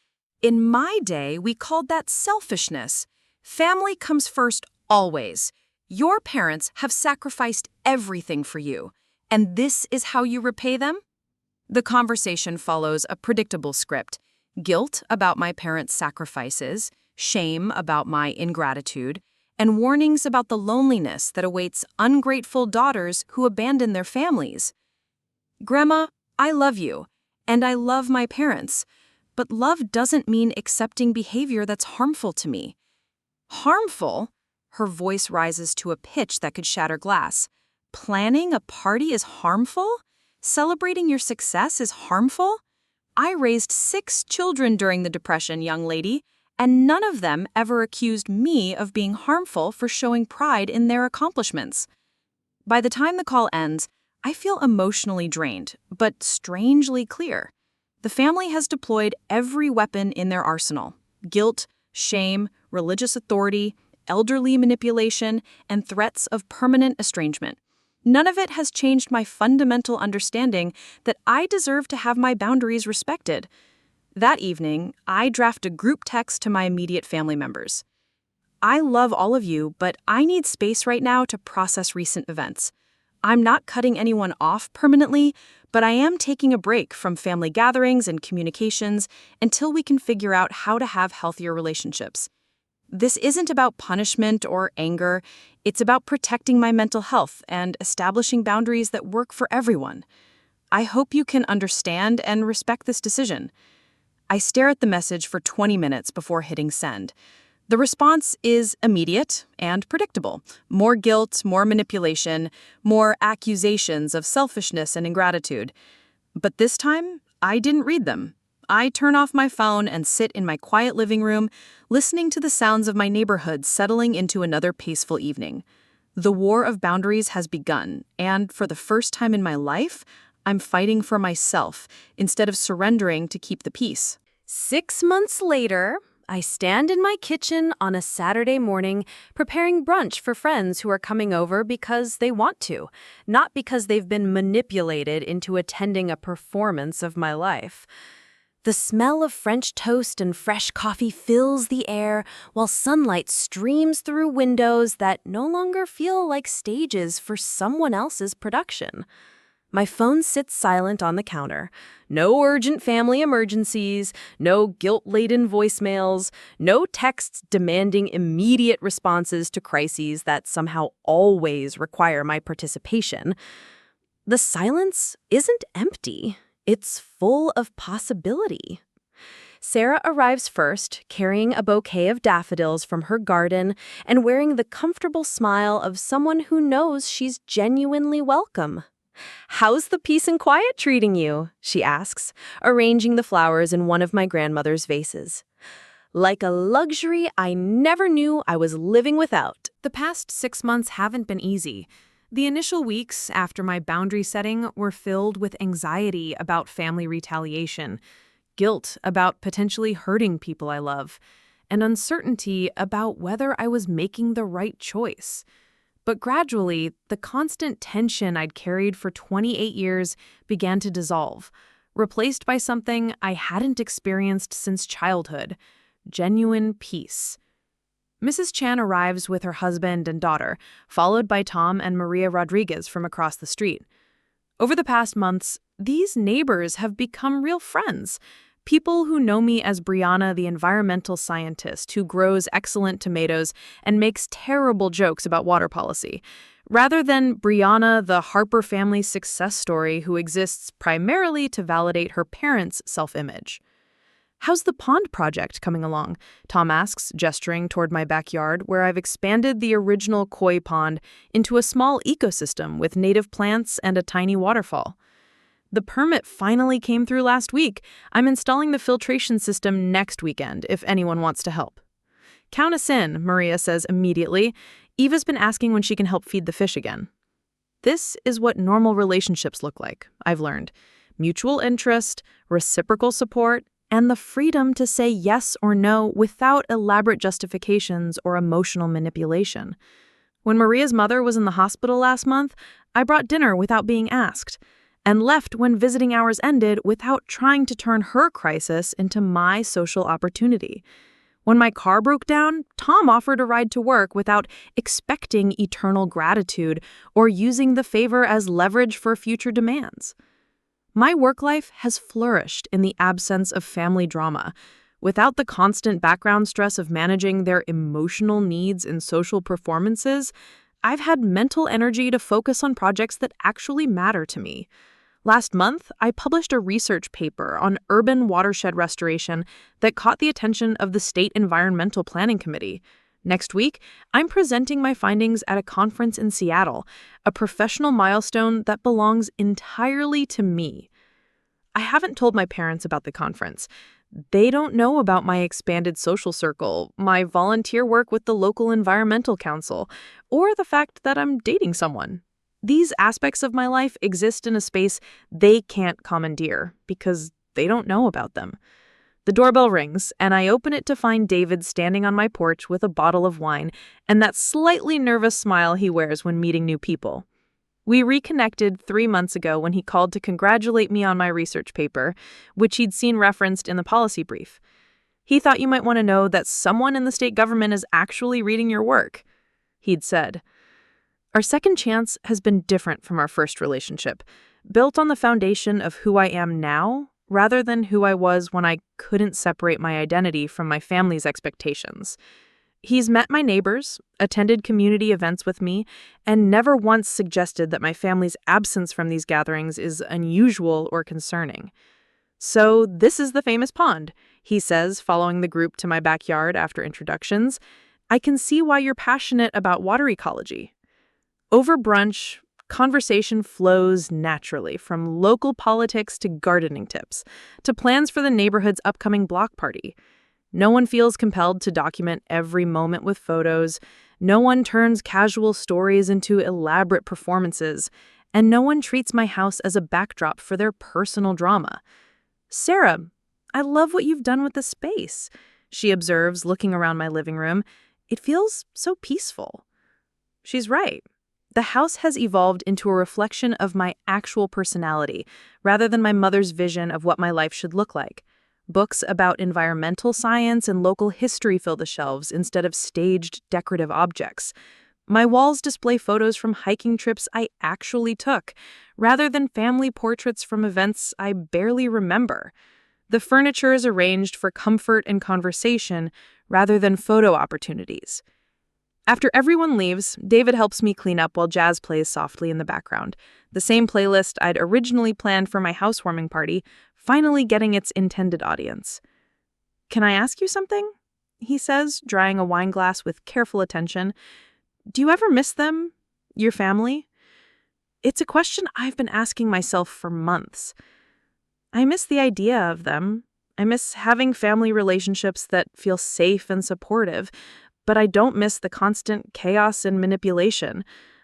In my day, we called that selfishness. Family comes first always. Your parents have sacrificed everything for you, and this is how you repay them? The conversation follows a predictable script: guilt about my parents' sacrifices, shame about my ingratitude, and warnings about the loneliness that awaits ungrateful daughters who abandon their families. Grandma, I love you, and I love my parents, but love doesn't mean accepting behavior that's harmful to me. Harmful? Her voice rises to a pitch that could shatter glass. Planning a party is harmful? Celebrating your success is harmful? I raised 6 children during the Depression, young lady, and none of them ever accused me of being harmful for showing pride in their accomplishments. By the time the call ends, I feel emotionally drained, but strangely clear. The family has deployed every weapon in their arsenal: guilt, shame, religious authority, elderly manipulation, and threats of permanent estrangement. None of it has changed my fundamental understanding that I deserve to have my boundaries respected. That evening, I draft a group text to my immediate family members. I love all of you, but I need space right now to process recent events. I'm not cutting anyone off permanently, but I am taking a break from family gatherings and communications until we can figure out how to have healthier relationships. This isn't about punishment or anger. It's about protecting my mental health and establishing boundaries that work for everyone. I hope you can understand and respect this decision. I stare at the message for 20 minutes before hitting send. The response is immediate and predictable. More guilt, more manipulation, more accusations of selfishness and ingratitude. But this time, I didn't read them. I turn off my phone and sit in my quiet living room, listening to the sounds of my neighborhood settling into another peaceful evening. The war of boundaries has begun, and for the first time in my life, I'm fighting for myself instead of surrendering to keep the peace. 6 months later, I stand in my kitchen on a Saturday morning preparing brunch for friends who are coming over because they want to, not because they've been manipulated into attending a performance of my life. The smell of French toast and fresh coffee fills the air while sunlight streams through windows that no longer feel like stages for someone else's production. My phone sits silent on the counter. No urgent family emergencies, no guilt-laden voicemails, no texts demanding immediate responses to crises that somehow always require my participation. The silence isn't empty. It's full of possibility. Sarah arrives first, carrying a bouquet of daffodils from her garden and wearing the comfortable smile of someone who knows she's genuinely welcome. "How's the peace and quiet treating you?" she asks, arranging the flowers in one of my grandmother's vases. "Like a luxury I never knew I was living without." The past 6 months haven't been easy. The initial weeks after my boundary setting were filled with anxiety about family retaliation, guilt about potentially hurting people I love, and uncertainty about whether I was making the right choice. But gradually, the constant tension I'd carried for 28 years began to dissolve, replaced by something I hadn't experienced since childhood: genuine peace. Mrs. Chan arrives with her husband and daughter, followed by Tom and Maria Rodriguez from across the street. Over the past months, these neighbors have become real friends. People who know me as Brianna, the environmental scientist who grows excellent tomatoes and makes terrible jokes about water policy, rather than Brianna, the Harper family success story who exists primarily to validate her parents' self-image. "How's the pond project coming along?" Tom asks, gesturing toward my backyard, where I've expanded the original koi pond into a small ecosystem with native plants and a tiny waterfall. "The permit finally came through last week. I'm installing the filtration system next weekend if anyone wants to help." "Count us in," Maria says immediately. Eva's been asking when she can help feed the fish again. This is what normal relationships look like, I've learned. Mutual interest, reciprocal support, and the freedom to say yes or no without elaborate justifications or emotional manipulation. When Maria's mother was in the hospital last month, I brought dinner without being asked, and left when visiting hours ended without trying to turn her crisis into my social opportunity. When my car broke down, Tom offered a ride to work without expecting eternal gratitude or using the favor as leverage for future demands. My work life has flourished in the absence of family drama. Without the constant background stress of managing their emotional needs and social performances, I've had mental energy to focus on projects that actually matter to me. Last month, I published a research paper on urban watershed restoration that caught the attention of the State Environmental Planning Committee. Next week, I'm presenting my findings at a conference in Seattle, a professional milestone that belongs entirely to me. I haven't told my parents about the conference. They don't know about my expanded social circle, my volunteer work with the local environmental council, or the fact that I'm dating someone. These aspects of my life exist in a space they can't commandeer because they don't know about them. The doorbell rings, and I open it to find David standing on my porch with a bottle of wine and that slightly nervous smile he wears when meeting new people. We reconnected 3 months ago when he called to congratulate me on my research paper, which he'd seen referenced in the policy brief. "He thought you might want to know that someone in the state government is actually reading your work," he'd said. Our second chance has been different from our first relationship, built on the foundation of who I am now rather than who I was when I couldn't separate my identity from my family's expectations. He's met my neighbors, attended community events with me, and never once suggested that my family's absence from these gatherings is unusual or concerning. "So this is the famous pond," he says, following the group to my backyard after introductions. "I can see why you're passionate about water ecology." Over brunch, conversation flows naturally, from local politics to gardening tips, to plans for the neighborhood's upcoming block party. No one feels compelled to document every moment with photos, no one turns casual stories into elaborate performances, and no one treats my house as a backdrop for their personal drama. "Sarah, I love what you've done with the space," she observes, looking around my living room. "It feels so peaceful." She's right. The house has evolved into a reflection of my actual personality, rather than my mother's vision of what my life should look like. Books about environmental science and local history fill the shelves instead of staged decorative objects. My walls display photos from hiking trips I actually took, rather than family portraits from events I barely remember. The furniture is arranged for comfort and conversation, rather than photo opportunities. After everyone leaves, David helps me clean up while jazz plays softly in the background, the same playlist I'd originally planned for my housewarming party, finally getting its intended audience. "Can I ask you something?" he says, drying a wine glass with careful attention. "Do you ever miss them? Your family?" It's a question I've been asking myself for months. I miss the idea of them. I miss having family relationships that feel safe and supportive, but I don't miss the constant chaos and manipulation.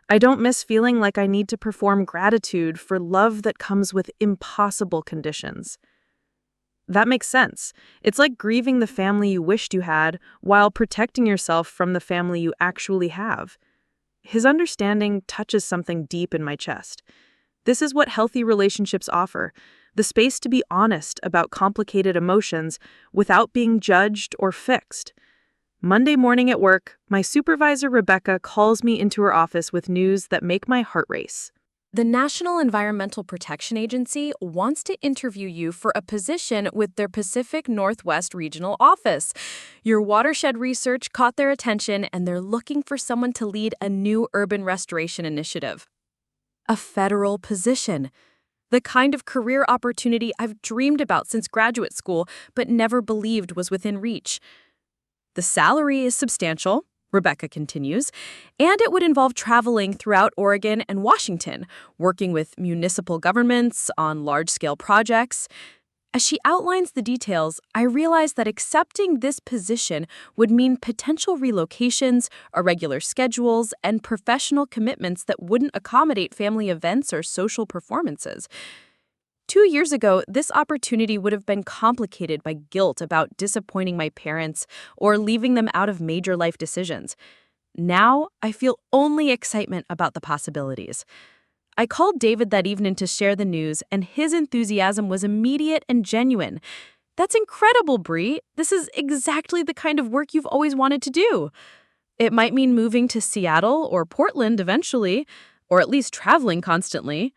I don't miss feeling like I need to perform gratitude for love that comes with impossible conditions. That makes sense. It's like grieving the family you wished you had while protecting yourself from the family you actually have. His understanding touches something deep in my chest. This is what healthy relationships offer, the space to be honest about complicated emotions without being judged or fixed. Monday morning at work, my supervisor Rebecca calls me into her office with news that make my heart race. The National Environmental Protection Agency wants to interview you for a position with their Pacific Northwest Regional Office. Your watershed research caught their attention, and they're looking for someone to lead a new urban restoration initiative. A federal position. The kind of career opportunity I've dreamed about since graduate school, but never believed was within reach. The salary is substantial, Rebecca continues, and it would involve traveling throughout Oregon and Washington, working with municipal governments on large-scale projects. As she outlines the details, I realize that accepting this position would mean potential relocations, irregular schedules, and professional commitments that wouldn't accommodate family events or social performances. 2 years ago, this opportunity would have been complicated by guilt about disappointing my parents or leaving them out of major life decisions. Now, I feel only excitement about the possibilities. I called David that evening to share the news, and his enthusiasm was immediate and genuine. "That's incredible, Bree. This is exactly the kind of work you've always wanted to do." It might mean moving to Seattle or Portland eventually, or at least traveling constantly.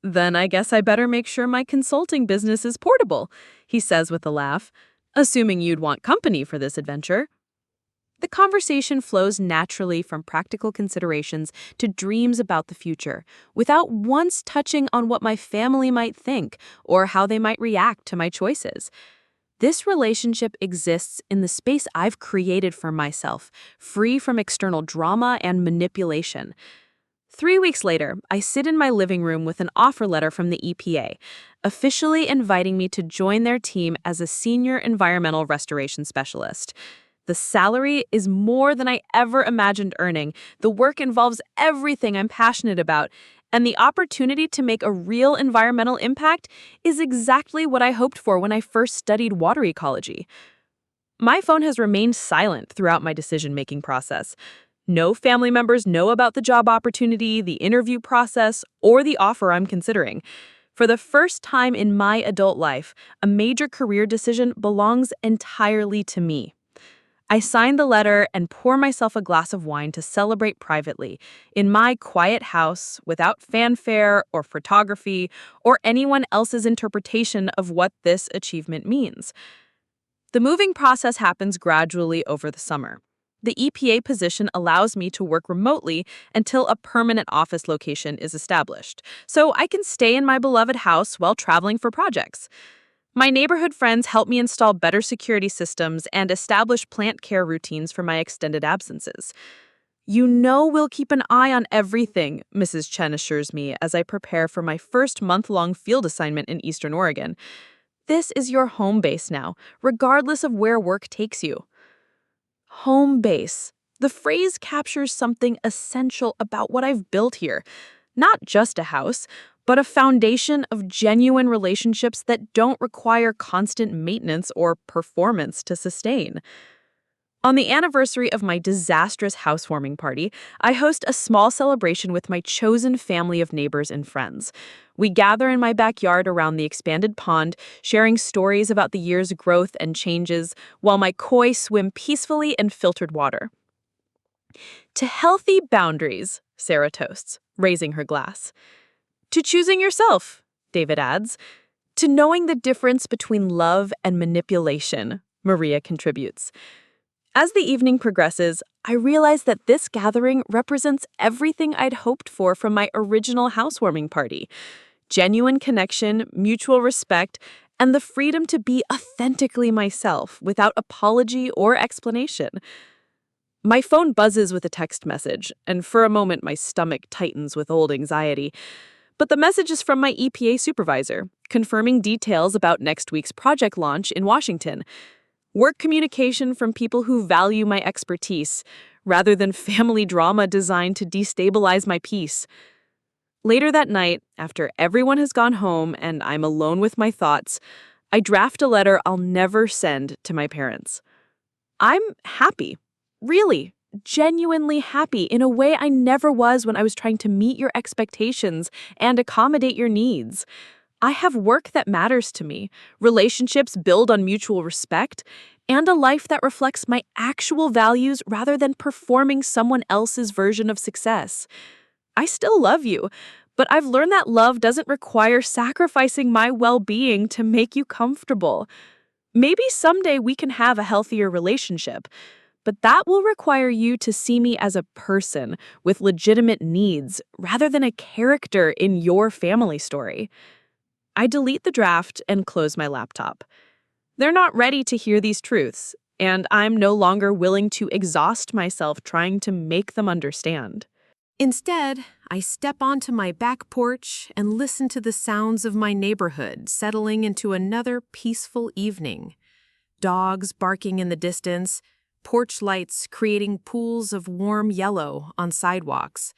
"Then I guess I better make sure my consulting business is portable," he says with a laugh, "assuming you'd want company for this adventure." The conversation flows naturally from practical considerations to dreams about the future, without once touching on what my family might think or how they might react to my choices. This relationship exists in the space I've created for myself, free from external drama and manipulation. 3 weeks later, I sit in my living room with an offer letter from the EPA, officially inviting me to join their team as a senior environmental restoration specialist. The salary is more than I ever imagined earning. The work involves everything I'm passionate about, and the opportunity to make a real environmental impact is exactly what I hoped for when I first studied water ecology. My phone has remained silent throughout my decision-making process. No family members know about the job opportunity, the interview process, or the offer I'm considering. For the first time in my adult life, a major career decision belongs entirely to me. I sign the letter and pour myself a glass of wine to celebrate privately, in my quiet house, without fanfare or photography or anyone else's interpretation of what this achievement means. The moving process happens gradually over the summer. The EPA position allows me to work remotely until a permanent office location is established, so I can stay in my beloved house while traveling for projects. My neighborhood friends help me install better security systems and establish plant care routines for my extended absences. "You know we'll keep an eye on everything," Mrs. Chen assures me as I prepare for my first month-long field assignment in Eastern Oregon. "This is your home base now, regardless of where work takes you." Home base. The phrase captures something essential about what I've built here. Not just a house, but a foundation of genuine relationships that don't require constant maintenance or performance to sustain. On the anniversary of my disastrous housewarming party, I host a small celebration with my chosen family of neighbors and friends. We gather in my backyard around the expanded pond, sharing stories about the year's growth and changes, while my koi swim peacefully in filtered water. "To healthy boundaries," Sarah toasts, raising her glass. "To choosing yourself," David adds. "To knowing the difference between love and manipulation," Maria contributes. As the evening progresses, I realize that this gathering represents everything I'd hoped for from my original housewarming party. Genuine connection, mutual respect, and the freedom to be authentically myself without apology or explanation. My phone buzzes with a text message, and for a moment my stomach tightens with old anxiety. But the message is from my EPA supervisor, confirming details about next week's project launch in Washington. Work communication from people who value my expertise, rather than family drama designed to destabilize my peace. Later that night, after everyone has gone home and I'm alone with my thoughts, I draft a letter I'll never send to my parents. I'm happy. Really, genuinely happy in a way I never was when I was trying to meet your expectations and accommodate your needs. I have work that matters to me, relationships built on mutual respect, and a life that reflects my actual values rather than performing someone else's version of success. I still love you, but I've learned that love doesn't require sacrificing my well-being to make you comfortable. Maybe someday we can have a healthier relationship, but that will require you to see me as a person with legitimate needs rather than a character in your family story. I delete the draft and close my laptop. They're not ready to hear these truths, and I'm no longer willing to exhaust myself trying to make them understand. Instead, I step onto my back porch and listen to the sounds of my neighborhood settling into another peaceful evening. Dogs barking in the distance, porch lights creating pools of warm yellow on sidewalks,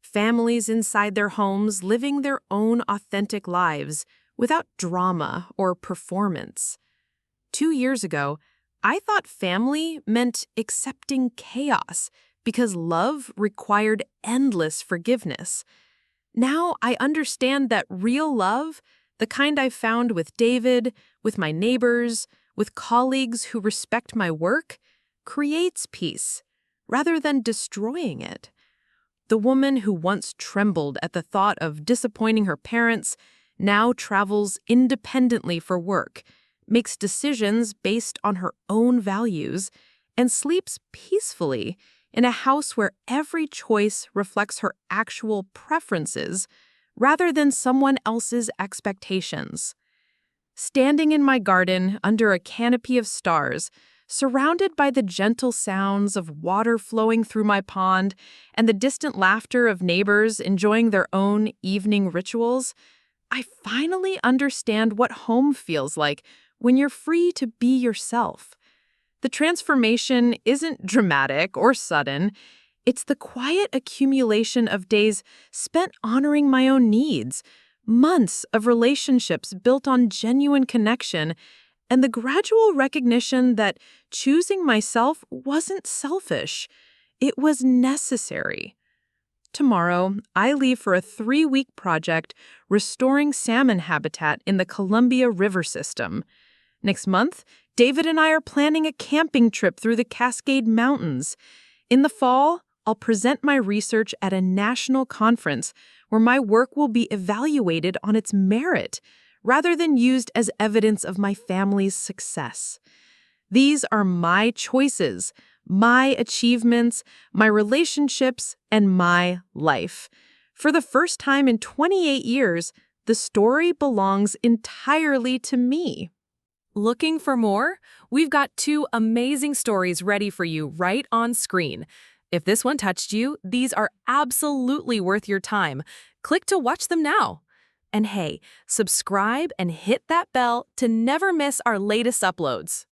families inside their homes living their own authentic lives without drama or performance. 2 years ago, I thought family meant accepting chaos because love required endless forgiveness. Now I understand that real love, the kind I found with David, with my neighbors, with colleagues who respect my work, creates peace rather than destroying it. The woman who once trembled at the thought of disappointing her parents now travels independently for work, makes decisions based on her own values, and sleeps peacefully in a house where every choice reflects her actual preferences rather than someone else's expectations. Standing in my garden under a canopy of stars, surrounded by the gentle sounds of water flowing through my pond and the distant laughter of neighbors enjoying their own evening rituals, I finally understand what home feels like when you're free to be yourself. The transformation isn't dramatic or sudden. It's the quiet accumulation of days spent honoring my own needs, months of relationships built on genuine connection, and the gradual recognition that choosing myself wasn't selfish. It was necessary. Tomorrow, I leave for a 3-week project restoring salmon habitat in the Columbia River system. Next month, David and I are planning a camping trip through the Cascade Mountains. In the fall, I'll present my research at a national conference where my work will be evaluated on its merit rather than used as evidence of my family's success. These are my choices, my achievements, my relationships, and my life. For the first time in 28 years, the story belongs entirely to me. Looking for more? We've got 2 amazing stories ready for you right on screen. If this one touched you, these are absolutely worth your time. Click to watch them now. And hey, subscribe and hit that bell to never miss our latest uploads.